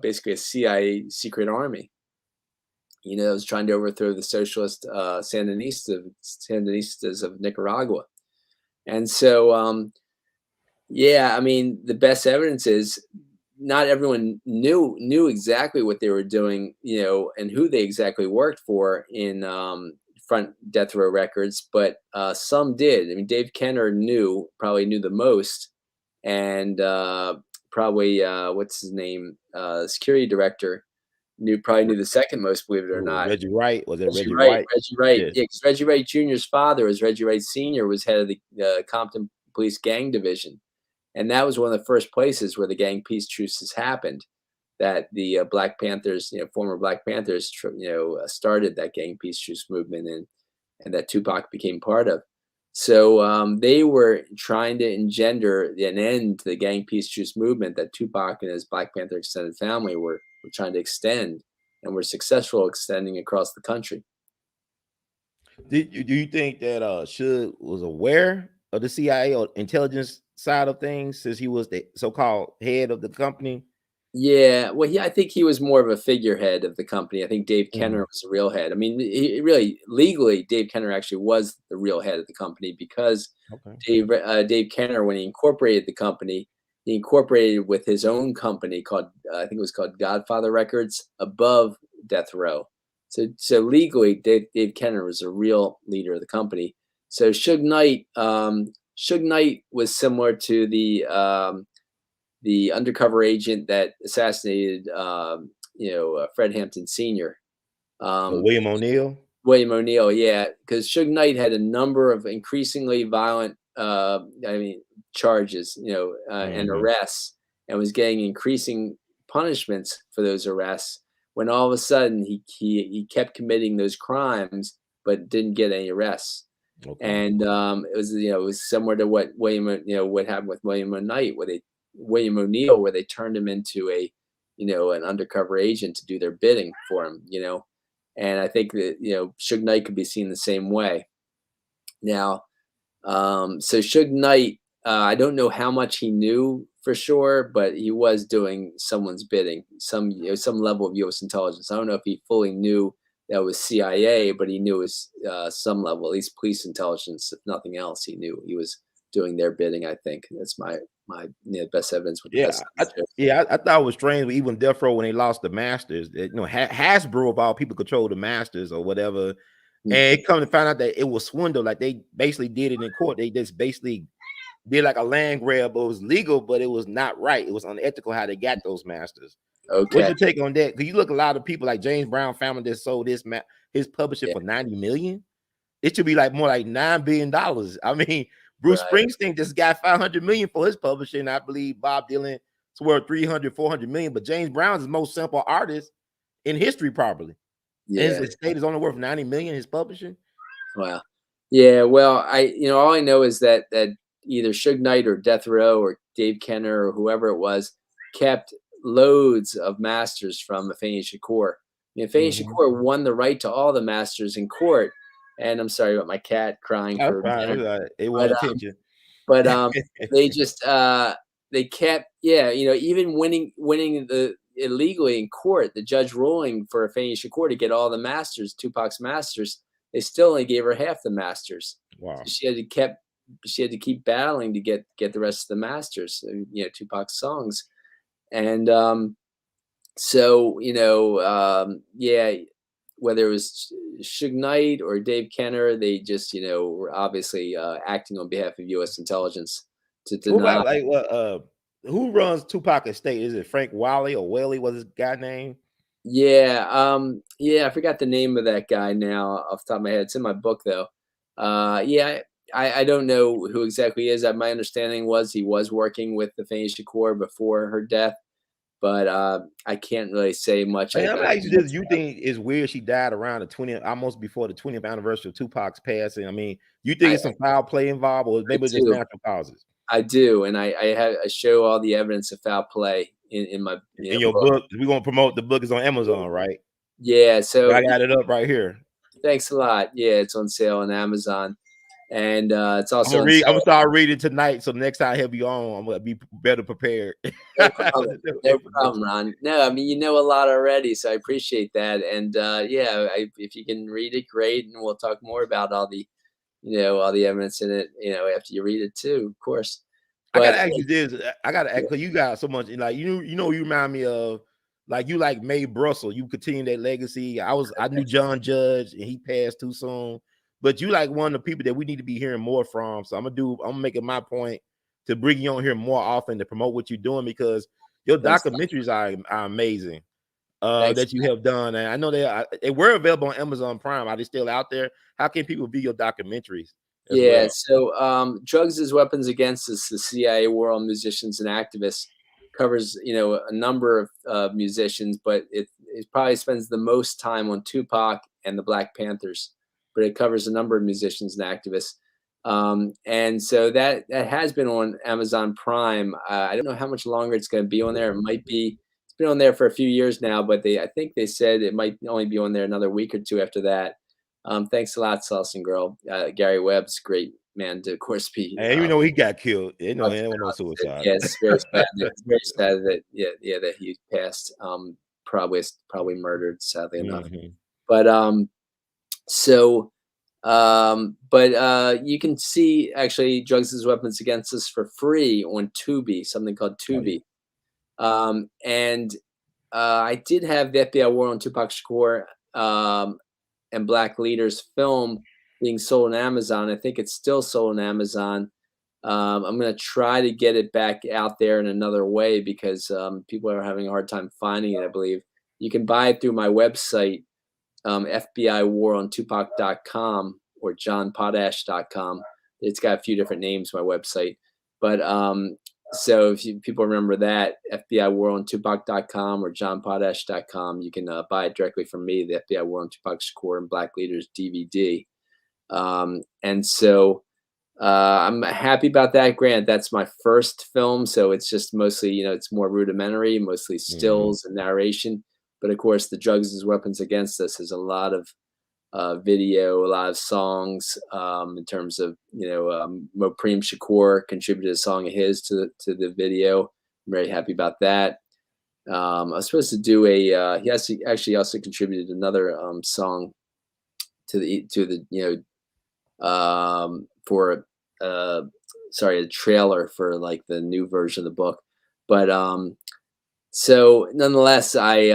basically a CIA secret army. It was trying to overthrow the socialist Sandinistas of Nicaragua. And so, I mean, the best evidence is, not everyone knew exactly what they were doing, and who they exactly worked for in front death row records, but some did. I mean, Dave Kenner probably knew the most, and probably what's his name, security director probably knew the second most, believe it or Ooh, not. Reggie Wright. Was it Reggie Reggie Wright, Wright? Reggie Wright, Yes. yeah, because Reggie Wright Jr.'s father, was Reggie Wright Sr., was head of the Compton Police Gang Division, and that was one of the first places where the gang peace truces happened. That the Black Panthers, former Black Panthers, started that gang peace truce movement, and that Tupac became part of. So they were trying to engender an end to the gang peace truce movement that Tupac and his Black Panther extended family were trying to extend, and were successful extending across the country. Do you think that Suge was aware of the CIA or intelligence side of things since he was the so-called head of the company? Yeah, well, I think he was more of a figurehead of the company. I think Dave Kenner Mhm. was the real head. I mean, really, legally, Dave Kenner actually was the real head of the company, because Okay. Dave Kenner, when he incorporated the company, he incorporated with his own company called, I think it was called Godfather Records, above Death Row. So legally, Dave Kenner was a real leader of the company. So Suge Knight was similar to the undercover agent that assassinated, Fred Hampton Sr. Oh, Um, William O'Neill. William O'Neill, yeah, because Suge Knight had a number of increasingly violent, charges, and Mhm. arrests, and was getting increasing punishments for those arrests. When all of a sudden he kept committing those crimes, but didn't get any arrests. Okay. And it was similar to what happened with William O'Neill, where they turned him into an undercover agent to do their bidding for him. And I think that Suge Knight could be seen the same way. Now, so Suge Knight, I don't know how much he knew for sure, but he was doing someone's bidding, some level of U.S. intelligence. I don't know if he fully knew that was CIA, but he knew it was some level, at least police intelligence. If nothing else, he knew he was doing their bidding. I think that's my best evidence with the Yeah, best evidence shows. I thought it was strange, even Death Row when they lost the Masters. That, Hasbro of all people control the Masters or whatever, and it come to find out that it was swindle. Like they basically did it in court. They just basically did like a land grab, but it was legal, but it was not right. It was unethical how they got those Masters. What's Okay. your take on that? Because you look a lot of people like James Brown family that sold his publishing Yeah. for 90 million. It should be like more like $9 billion. I mean, Bruce Right. Springsteen just got 500 million for his publishing. I believe Bob Dylan is worth 300, 400 million. But James Brown's the most simple artist in history, probably. And his Yeah. estate is only worth 90 million, his publishing. Wow. Yeah, well, all I know is that either Suge Knight or Death Row or Dave Kenner or whoever it was kept loads of masters from Afeni Shakur. Afeni Mhm. Shakur won the right to all the masters in court. And I'm sorry about my cat crying That's for fine. dinner. It's all right. They want But attention. but they just they kept, yeah, even winning the illegally in court, the judge ruling for Afeni Shakur to get all the masters, Tupac's masters, they still only gave her half the masters. So Wow. she had to keep battling to get the rest of the masters, Tupac's songs. And yeah, whether it was Suge Knight or Dave Kenner, they just, were obviously acting on behalf of U.S. intelligence to Who deny. about like what who runs Tupac estate? Is it Frank Wiley or Welly? What's his guy name? Yeah, I forgot the name of that guy now off the top of my head. It's in my book though. Yeah, I don't know who exactly he is. My understanding was he was working with the Afeni Shakur before her death, but I can't really say much. Man, I'm I asking this. You think it's weird she died around the 20th, almost before the 20th anniversary of Tupac's passing? I mean, you think I, it's some foul play involved, or I maybe it's just do. natural causes? I do, and I show all the evidence of foul play in my In your book. book, we're gonna promote the book is on Amazon, right? Yeah, But so I got it up right here. thanks a lot. Yeah, it's on sale on Amazon, and it's I'm also gonna on read. I'm gonna sale. start reading tonight, so the next time I have you on, I'm gonna be better prepared. No problem. No problem, Information. Ron. No, I mean, you know a lot already, so I appreciate that. And yeah, if you can read it, great, and we'll talk more about all the evidence in it, after you read it too, of course. I But gotta ask you this. I gotta ask yeah, because you got so much. Like you remind me of like you like Mae Brussel. You continue that legacy. I knew John Judge and he passed too soon. But you like one of the people that we need to be hearing more from. So I'm making my point to bring you on here more often to promote what you're doing because your thanks, documentaries are amazing. thanks. That you have done. And I know they were available on Amazon Prime. Are they still out there? How can people view your documentaries as Yeah, well? so Drugs as Weapons Against Us, the CIA War on Musicians and Activists, covers, a number of musicians, but it probably spends the most time on Tupac and the Black Panthers, but it covers a number of musicians and activists. And so that has been on Amazon Prime. I don't know how much longer it's going to be on there. It might be. It's been on there for a few years now, but I think they said it might only be on there another week or two after that. Thanks a lot, Sauce and Girl. Gary Webb's great man to, of course, be. And even though he got killed, there was no suicide. Yeah, it's very sad. It's very sad that that he passed. Probably murdered, sadly enough. Mhm. But so but you can see actually Drugs as Weapons Against Us for free on Tubi, something called Oh yeah. Tubi. And I did have the FBI War on Tupac Shakur and Black Leaders film being sold on Amazon. I think it's still sold on Amazon. I'm going to try to get it back out there in another way because people are having a hard time finding it, I believe. You can buy it through my website, FBIWarOnTupac.com or JohnPotash.com. It's got a few different names, my website. But so if people remember that, FBIWarOnTupac.com or JohnPotash.com, you can buy it directly from me, the FBI War on Tupac Shakur and Black Leaders DVD. And so I'm happy about that. Grant, that's my first film, so it's just mostly, it's more rudimentary, mostly Mhm. stills and narration. But of course, the Drugs as Weapons Against Us is a lot of video, a lot of songs. In terms of, Mopreme Shakur contributed a song of his to the video. I'm very happy about that. I was supposed to do he actually also contributed another song for a trailer for like the new version of the book. But so nonetheless, I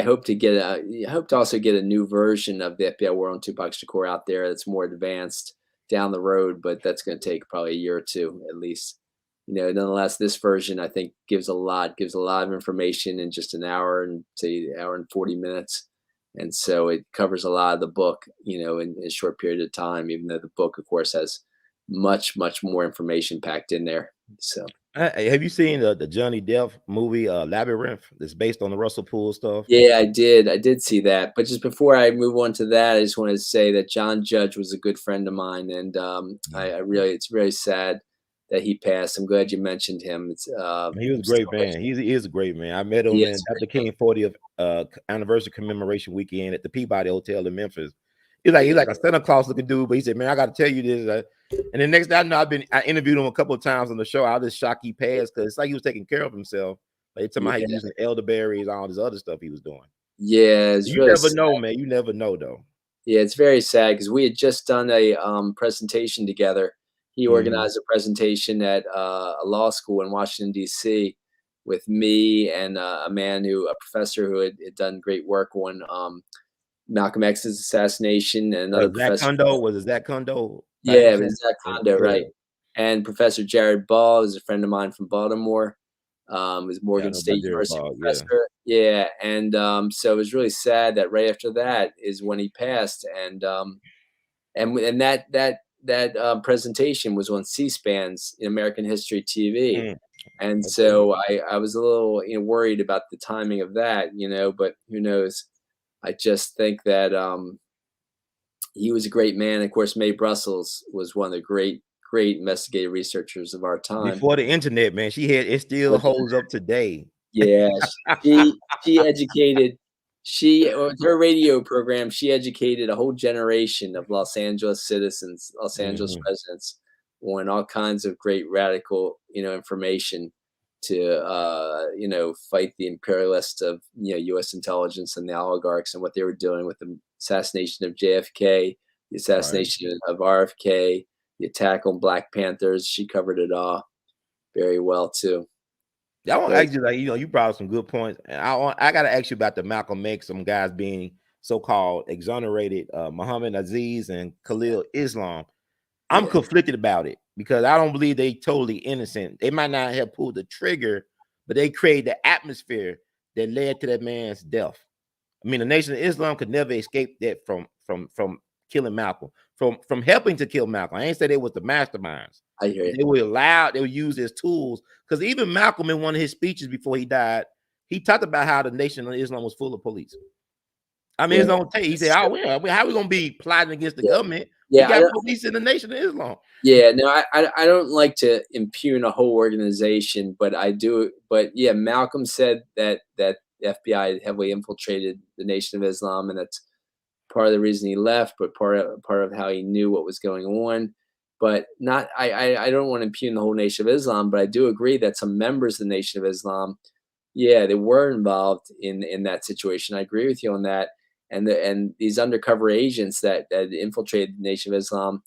hope to also get a new version of the FBI War on Tupac Shakur out there that's more advanced down the road, but that's going to take probably a year or two at least. Nonetheless, this version I think gives a lot of information in just an hour and say hour and 40 minutes. And so it covers a lot of the book, in a short period of time, even though the book, of course, has much, much more information packed in there. So Have you seen the Johnny Depp movie Labyrinth? That's based on the Russell Poole stuff. yeah, I did. I did see that. But just before I move on to that, I just wanted to say that John Judge was a good friend of mine, and I really, it's very sad that he passed. I'm glad you mentioned him. He was a I'm still great man. He is a great man. I met he him in is a Dr. great King 40th anniversary commemoration weekend at the Peabody Hotel in Memphis. He's like a Santa Claus looking dude, but he said, "Man, I got to tell you this." And the next day, I know I interviewed him a couple of times on the show. I was just shocked he passed because it's like he was taking care of himself. Like he talking man. about how he Yeah, using elderberries, all this other stuff he was doing. yeah, it's You really never sad. know, man. You never know though. Yeah, it's very sad because we had just done a presentation together. He Mhm. organized a presentation at a law school in Washington D.C. with me and a professor who had done great work on Malcolm X's assassination, and another Zach professor. Kundo was it Zach Kundo by Yeah, any it was chance? Zach Kondo, Yeah, right? And Professor Jared Ball is a friend of mine from Baltimore. Was yeah, I Morgan know about State Jared University Ball. Yeah. professor. Yeah, and so it was really sad that right after that is when he passed, and that presentation was on C-SPAN's American History TV. Mm, And okay. so I was a little, worried about the timing of that, but who knows? I just think that he was a great man. Of course, Mae Brussels was one of the great investigative researchers of our time. Before the internet, man, she had it still But holds up today. yeah, she educated with her radio program, she educated a whole generation of Los Angeles citizens, Los Angeles Mhm. residents on all kinds of great radical, information to fight the imperialists of US intelligence and the oligarchs and what they were doing with the assassination of JFK, the Right. assassination of RFK, the attack on Black Panthers. She covered it all very well too. I want to But ask you, like, you brought up some good points, and I got to ask you about the Malcolm X, some guys being so-called exonerated, Muhammad Aziz and Khalil Islam. I'm yeah, conflicted about it because I don't believe they totally innocent. They might not have pulled the trigger, but they created the atmosphere that led to that man's death. I mean, the Nation of Islam could never escape that from killing Malcolm, from helping to kill Malcolm. I ain't say they was the masterminds. I hear you. They were allowed, they would use as tools. Because even Malcolm, in one of his speeches before he died, he talked about how the Nation of Islam was full of police. I mean, Yeah, his own take. He said, "Oh, well, how are we gonna be plotting against the yeah, government? We yeah. I got don't. police in the Nation of Islam." Yeah, no, I don't like to impugn a whole organization, but I do. But yeah, Malcolm said that the FBI heavily infiltrated the Nation of Islam, and that's part of the reason he left, but part of how he knew what was going on. But not, I don't want to impugn the whole Nation of Islam, but I do agree that some members of the Nation of Islam, yeah, they were involved in that situation. I agree with you on that. And these undercover agents that infiltrated the Nation of Islam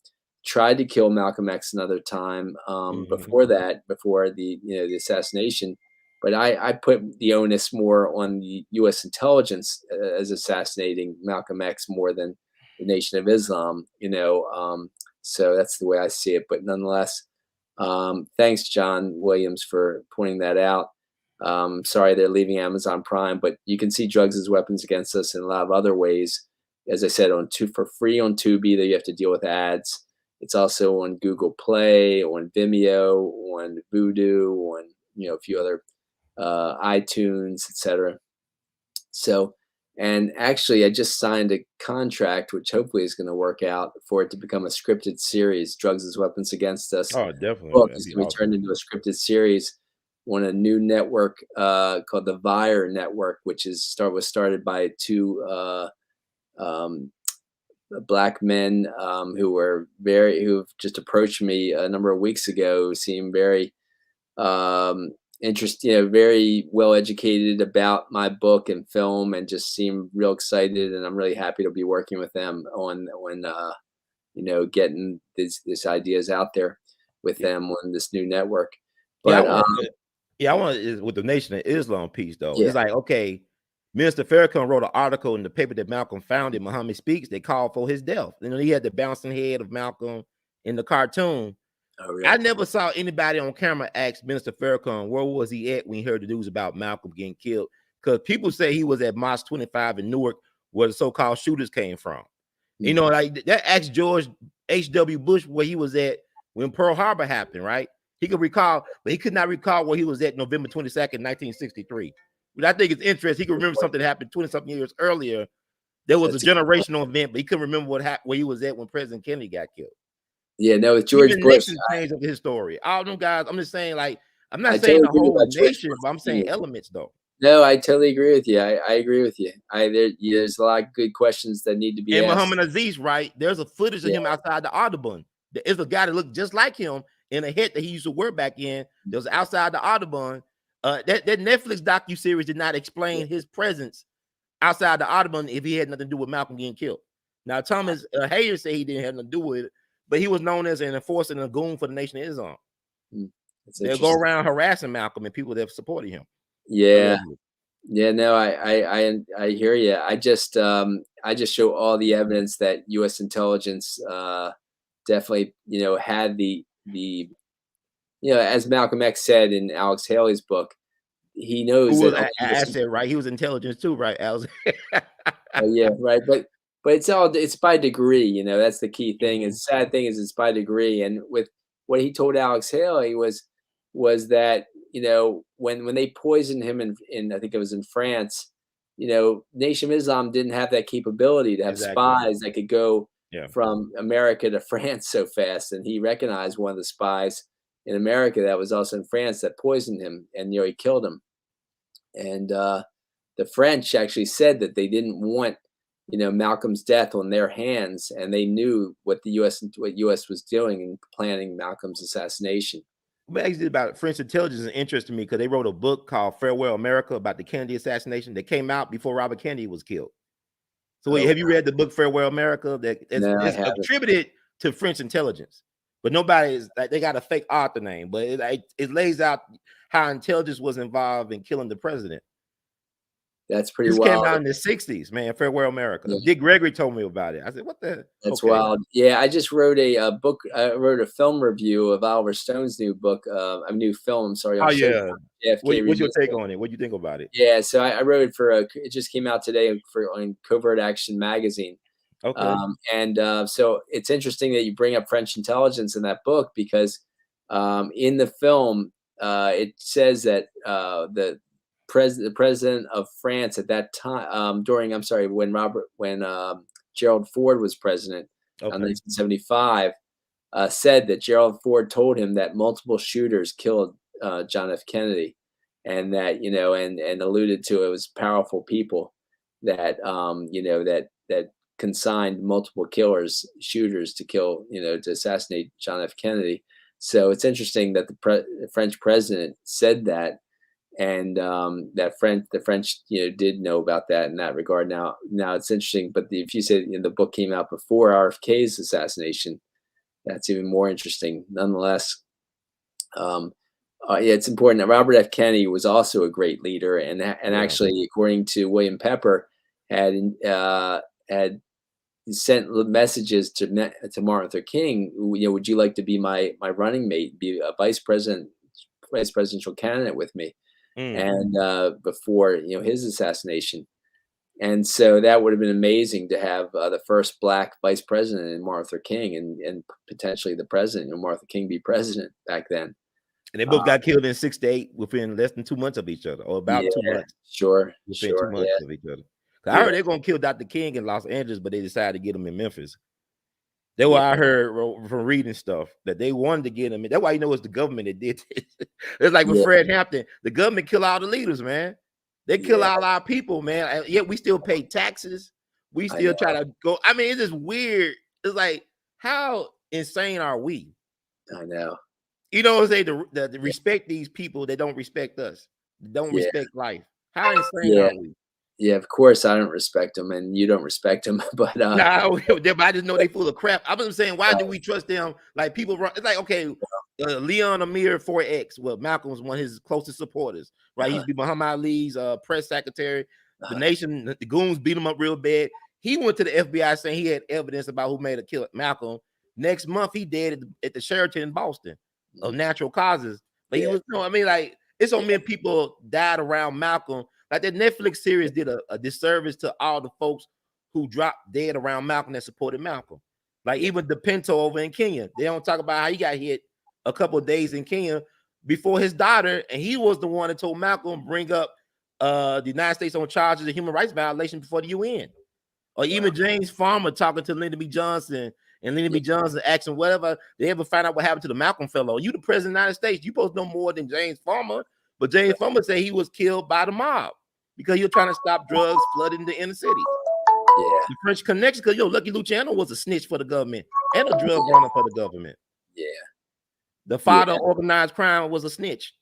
tried to kill Malcolm X another time, Mhm. before that, before the assassination. But I put the onus more on the U.S. intelligence, as assassinating Malcolm X more than the Nation of Islam. So that's the way I see it. But nonetheless, thanks, John Williams, for pointing that out. Sorry they're leaving Amazon Prime, but you can see Drugs as Weapons Against Us in a lot of other ways. As I said, for free on Tubi, that you have to deal with ads. It's also on Google Play, on Vimeo, on Vudu, on a few other iTunes, etc. So, and actually, I just signed a contract, which hopefully is going to work out, for it to become a scripted series. Drugs as Weapons Against Us Oh, definitely. book That'd is be going to be turned awesome. into a scripted series on a new network called the Vire Network, which was started by two um, Black men, who've just approached me a number of weeks ago, who seem very interested, very well educated about my book and film, and just seem real excited. And I'm really happy to be working with them on getting these ideas out there with Yeah, them on this new network. yeah, I But want. Yeah, I want is with the Nation of Islam piece though. yeah, It's like, okay, Minister Farrakhan wrote an article in the paper that Malcolm founded, Muhammad Speaks. They called for his death. He had the bouncing head of Malcolm in the cartoon. oh I really? never saw anybody on camera ask Minister Farrakhan where was he at when he heard the news about Malcolm getting killed. Because people say he was at Mosque 25 in Newark, where the so-called shooters came from. Hmm. Like that asked George H.W. Bush where he was at when Pearl Harbor happened, right? He could recall, but he could not recall where he was at November 22nd, 1963. But I think it's interesting. He could remember something that happened 20-something years earlier. There was a That's a good point. generational event, but he couldn't remember where he was at when President Kennedy got killed. Yeah, no, with George Even Bush, Nixon changed up his story. All them guys, I'm just saying, like, I'm not I saying totally the agree whole about George nation, Bush but I'm saying Senior. elements though. No, I totally agree with you. I agree with you. There's a lot of good questions that need to be And asked. Muhammad Aziz, right? There's a footage of Yeah, him outside the Audubon. There is a guy that looked just like him in a hat that he used to wear back in. That was outside the Audubon. That Netflix docu-series did not yeah, explain his presence outside the Audubon if he had nothing to do with Malcolm getting killed. Now, Thomas Hayes said he didn't have nothing to do with it, but he was known as an enforcer and a goon for the Nation of Islam. that's They'll go interesting. around harassing Malcolm and people that supported him. Yeah, Allegedly. yeah, no, I hear you. I just show all the evidence that U.S. intelligence definitely had the as Malcolm X said in Alex Haley's book, he knows Who that was only U.S. asset, right? He was intelligence too, right? Alex? Yeah, right, but it's by degree, that's the key thing. And Mhm. sad thing is it's by degree. And with what he told Alex Haley was that when they poisoned him in I think it was in France, Nation of Islam didn't have that capability to have Exactly. spies that could go Yeah. from America to France so fast. And he recognized one of the spies in America that was also in France that poisoned him, and he killed him. And the French actually said that they didn't want, Malcolm's death on their hands, and they knew what U.S. was doing in planning Malcolm's assassination. But actually, about French intelligence is interesting to me because they wrote a book called Farewell America about the Kennedy assassination that came out before Robert Kennedy was killed. So Oh have you wow! read the book Farewell America? That No, I it's haven't. attributed to French intelligence. but nobody is like they got a fake author name, but it lays out how intelligence was involved in killing the president. That's pretty This came wild. out in the 60s, man. Farewell America. Yeah. Dick Gregory told me about it. I said, what the? That's Okay. wild. Yeah, I just wrote a book. I wrote a film review of Oliver Stone's new book, a new film. Sorry, Oh, on yeah. JFK What's your take Remastered. on it? What do you think about it? Yeah, so I wrote it for it just came out today on Covert Action magazine. Okay. So it's interesting that you bring up French intelligence in that book because in the film it says that the president of France at that time when Gerald Ford was president in Okay. 1975 said that Gerald Ford told him that multiple shooters killed John F. Kennedy, and that and alluded to it was powerful people that that consigned multiple shooters to kill, to assassinate John F. Kennedy. So it's interesting that the French president said that, and that the French, did know about that in that regard. Now it's interesting, but if you say the book came out before RFK's assassination, that's even more interesting. Nonetheless, yeah, it's important that Robert F. Kennedy was also a great leader, and Yeah. actually, according to William Pepper, had sent messages to Martin Luther King. Would you like to be my running mate, be a vice presidential candidate with me? And before his assassination, and so that would have been amazing to have the first black vice president in Martin Luther King, and potentially the president, Martin Luther King, be president back then. And they both got killed in 68 within less than 2 months of each other, or about 2 months. Sure. Within 2 months of each other. I heard they're gonna kill Dr. King in Los Angeles, but they decided to get him in Memphis. That's what I heard from reading stuff, that they wanted to get him in. That's why it's the government that did it. It's like with Fred Hampton, the government kill all the leaders, man. They kill all our people, man. And yet we still pay taxes. We still try to go. I mean, it's just weird. It's like, how insane are we? I know. You know what I'm saying? To respect these people that don't respect us, don't respect life. How insane are we? Yeah, of course I don't respect them, and you don't respect them. But I just know they full of crap. I was saying, why do we trust them? Like people run. It's like, okay, Leon Amir 4X. Well, Malcolm was one of his closest supporters, right? He used to be Muhammad Ali's press secretary. The goons beat him up real bad. He went to the FBI saying he had evidence about who made a kill Malcolm. Next month, he dead at the Sheraton in Boston of natural causes. But he was, like, it's so many people died around Malcolm. Like that Netflix series did a disservice to all the folks who dropped dead around Malcolm that supported Malcolm. Like even the Pinto over in Kenya, they don't talk about how he got hit a couple of days in Kenya before his daughter, and he was the one that told Malcolm bring up the United States on charges of human rights violation before the UN. Or even James Farmer talking to Lyndon B. Johnson, and Lyndon B. Johnson asking whatever they ever find out what happened to the Malcolm fellow. You the president of the United States, you supposed to know more than James Farmer. But James Farmer said he was killed by the mob because he was trying to stop drugs flooding the inner city. Yeah. The French connection, because Lucky Luciano was a snitch for the government and a drug runner for the government. Yeah. The father of organized crime was a snitch.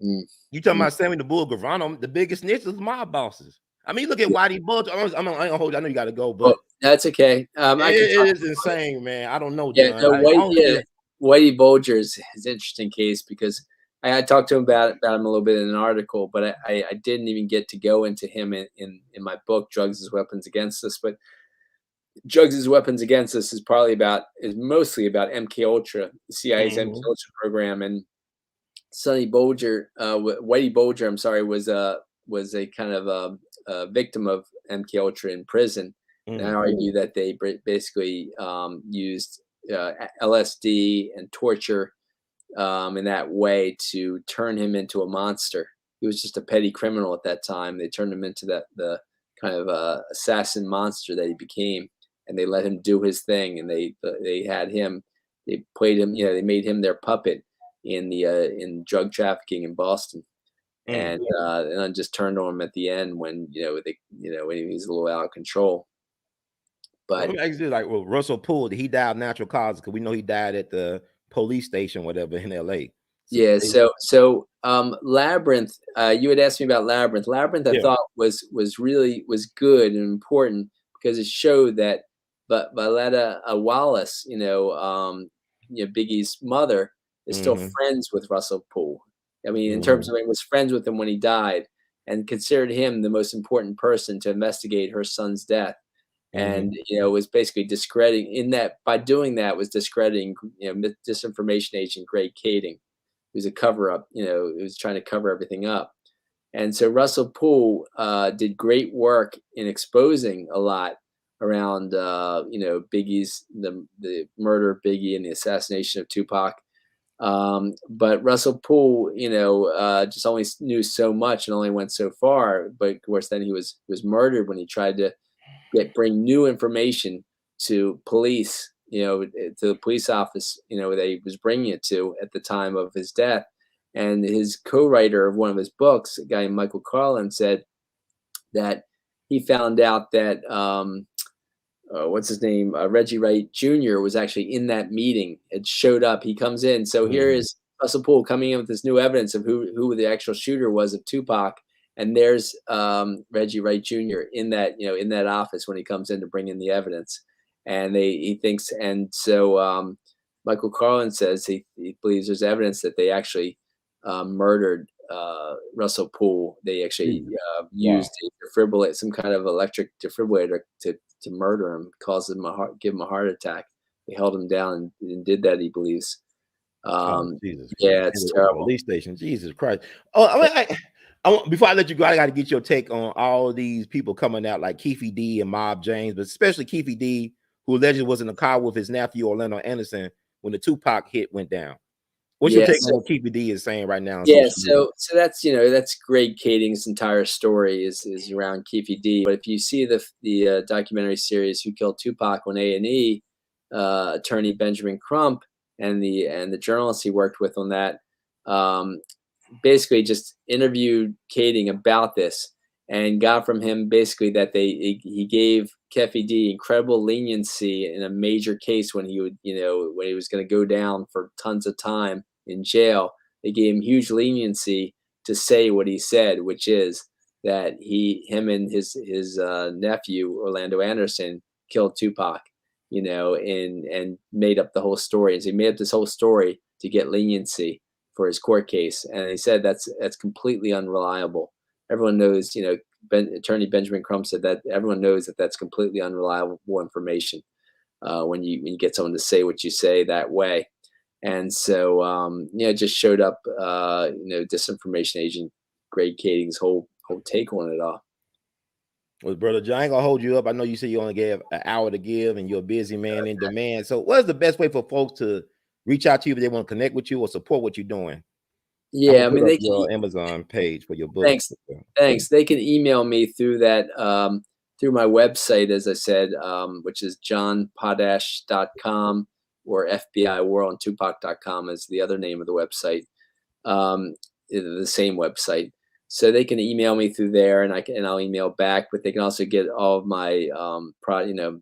You talking about Sammy the Bull Gravano, the biggest snitch was mob bosses. I mean, look at Whitey Bulger. I ain't gonna hold you. I know you got to go, but that's okay. It is insane, man. I don't know, John. Whitey Bulger is an interesting case because I talked to him about him a little bit in an article, but I didn't even get to go into him in my book, Drugs as Weapons Against Us. But Drugs as Weapons Against Us is mostly about MK Ultra, the CIA's MK Ultra program, and Whitey Bulger, I'm sorry, was a kind of a victim of MK Ultra in prison. And I argue that they basically used LSD and torture in that way to turn him into a monster. He was just a petty criminal at that time. They turned him into the kind of assassin monster that he became, and they let him do his thing. And they played him, they made him their puppet in drug trafficking in Boston. And then just turned on him at the end when when he was a little out of control. But like Russell Poole, he died of natural causes because we know he died at the police station, whatever, in LA. So Labyrinth, you had asked me about Labyrinth. Labyrinth, I thought was good and important because it showed that, but Violetta Wallace, Biggie's mother, is still friends with Russell Poole. I mean, in terms of, he was friends with him when he died, and considered him the most important person to investigate her son's death. And was basically discrediting by doing that, was discrediting disinformation agent Greg Kading, who's a cover up. Who was trying to cover everything up. And so Russell Poole did great work in exposing a lot around Biggie's the murder of Biggie and the assassination of Tupac. But Russell Poole, just only knew so much and only went so far. But of course, then he was murdered when he tried to bring new information to police, to the police office, that he was bringing it to at the time of his death. And his co-writer of one of his books, a guy named Michael Carlin, said that he found out that what's his name, Reggie Wright Jr. was actually in that meeting. It showed up. He comes in. So here is Russell Poole coming in with this new evidence of who the actual shooter was of Tupac. And there's Reggie Wright Jr. in that in that office when he comes in to bring in the evidence. And he thinks, and so Michael Carlin says he believes there's evidence that they actually murdered Russell Poole. They actually used a defibrillator, some kind of electric defibrillator to murder him, give him a heart attack. They held him down and did that, he believes. Jesus yeah, it's terrible. Police station, Jesus Christ. Oh, before I let you go, I got to get your take on all these people coming out like Keefe D and Mob James, but especially Keefe D, who allegedly was in the car with his nephew Orlando Anderson when the Tupac hit went down. What's your take on what Keefe D is saying right now? So that's that's Greg Kading's entire story is around Keefe D. But if you see the documentary series "Who Killed Tupac" on A&E, attorney Benjamin Crump and the journalist he worked with on that, basically just interviewed Kading about this and got from him basically that he gave Keefe D incredible leniency in a major case when he would when he was going to go down for tons of time in jail. They gave him huge leniency to say what he said, which is that him and his nephew Orlando Anderson killed Tupac, and made up the whole story. And so he made up this whole story to get leniency for his court case. And he said that's completely unreliable. Everyone knows, attorney Benjamin Crump said that everyone knows that that's completely unreliable information when you get someone to say what you say that way. And so, it just showed up, disinformation agent Greg Kading's whole take on it all. Well, brother John, I ain't gonna hold you up. I know you said you only gave an hour to give and you're a busy man in demand. So what is the best way for folks to reach out to you if they want to connect with you or support what you're doing? Yeah, I mean, they can your Amazon page for your book. Thanks. They can email me through that through my website, as I said, which is johnpotash.com or FBIWorldandTupac.com is the other name of the website. The same website. So they can email me through there, and I'll email back. But they can also get all of my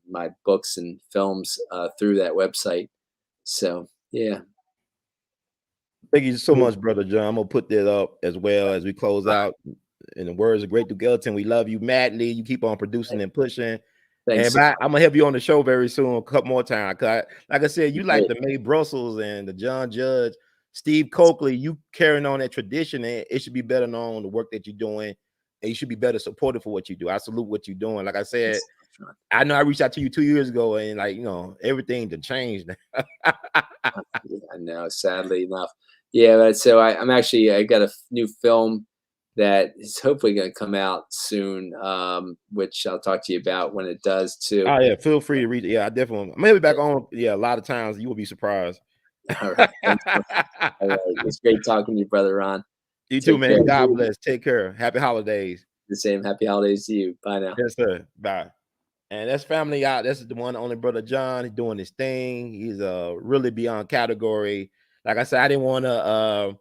my books and films through that website. So yeah. Thank you so much, brother John. I'm gonna put that up as well as we close out. In the words of Great Duke Ellington, we love you madly. You keep on producing and pushing. Thanks. And I'm gonna have you on the show very soon, a couple more times. Cause like I said, you like the Mae Brussels and the John Judge, Steve Coakley. You carrying on that tradition, and it should be better known the work that you're doing, and you should be better supported for what you do. I salute what you're doing. Like I said, I know I reached out to you 2 years ago, and everything to change now. I know, sadly enough. Yeah, but so I got a new film that is hopefully going to come out soon, which I'll talk to you about when it does too. Oh yeah, feel free to read it. Yeah, I definitely maybe back on. Yeah, a lot of times you will be surprised. All right, all right. It's great talking to you, brother Ron. You too, man. God bless. Take care. Happy holidays. The same. Happy holidays to you. Bye now. Yes, sir. Bye. And that's family out. That's the one, only brother John. He's doing his thing. He's really beyond category. Like I said, I didn't want to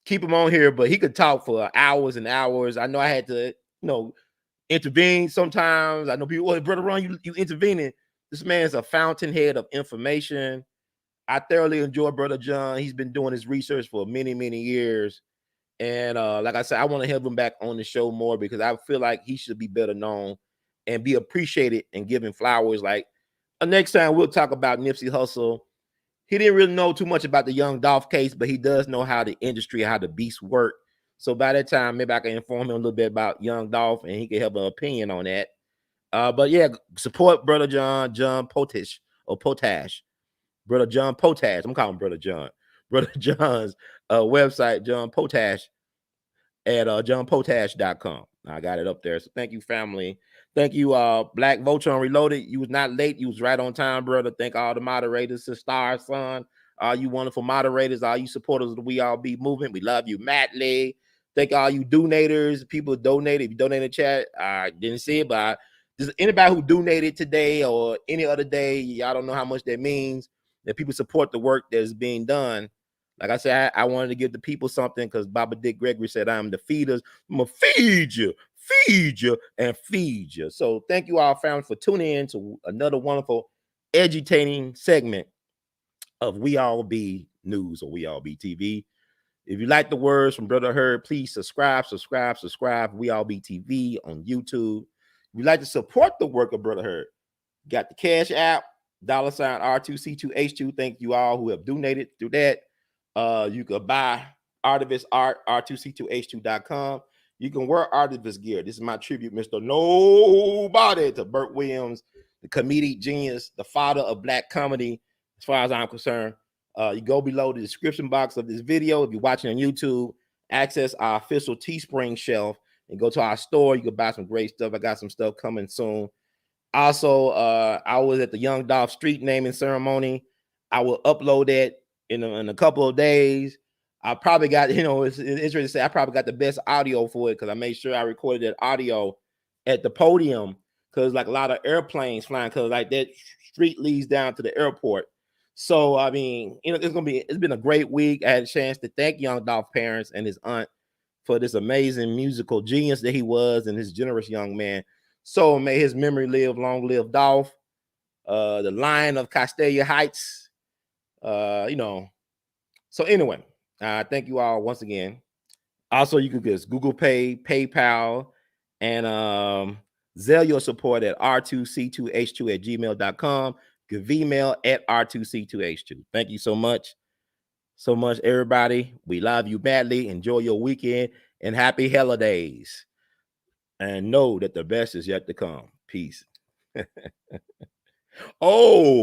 keep him on here, but he could talk for hours and hours. I know I had to, intervene sometimes. I know people, well, brother Ron, you intervening. This man's a fountainhead of information. I thoroughly enjoy brother John. He's been doing his research for many, many years. And like I said, I want to have him back on the show more because I feel like he should be better known and be appreciated and given flowers. Like next time we'll talk about Nipsey Hussle he didn't really know too much about the Young Dolph case, but he does know how the industry, how the beasts work. So by that time, maybe I can inform him a little bit about Young Dolph, and he can have an opinion on that. But yeah, support Brother John Potash or Potash. Brother John Potash. I'm calling Brother John. Brother John's website, John Potash, at johnpotash.com. I got it up there. So thank you, family. Thank you, Black Voltron Reloaded. You was not late. You was right on time, brother. Thank all the moderators, the Star Son, all you wonderful moderators, all you supporters of the We All Be movement. We love you, Matley. Thank all you donators, people who donated. If you donated in the chat, I didn't see it, but just anybody who donated today or any other day, y'all don't know how much that means. That people support the work that's being done. Like I said, I wanted to give the people something because Baba Dick Gregory said, I'm the feeders. I'm going to feed you, and feed you. So thank you all, family, for tuning in to another wonderful, edutainment segment of We All Be News or We All Be TV. If you like the words from Brother Herb, please subscribe. We All Be TV on YouTube. If you'd like to support the work of Brother Herb, got the Cash App, $R2C2H2. Thank you all who have donated through that. You can buy Artivist art, R2C2H2.com. You can wear Artivist gear. This is my tribute, Mr. Nobody, to Burt Williams, the comedic genius, the father of Black comedy, as far as I'm concerned. You go below the description box of this video. If you're watching on YouTube, access our official Teespring shelf and go to our store. You can buy some great stuff. I got some stuff coming soon. Also, I was at the Young Dolph street naming ceremony. I will upload that in a couple of days. I probably got, it's interesting to say, I probably got the best audio for it because I made sure I recorded that audio at the podium because like a lot of airplanes flying because like that street leads down to the airport. So, I mean, it's been a great week. I had a chance to thank Young Dolph parents and his aunt for this amazing musical genius that he was and his generous young man. So may his memory live, long live Dolph, the Lion of Castalia Heights. So anyway, thank you all once again. Also, you can just Google Pay, PayPal, and Zelle your support at r2c2h2@gmail.com. Give email at r2c2h2. Thank you so much, everybody. We love you badly. Enjoy your weekend and happy holidays. And know that the best is yet to come. Peace. Oh.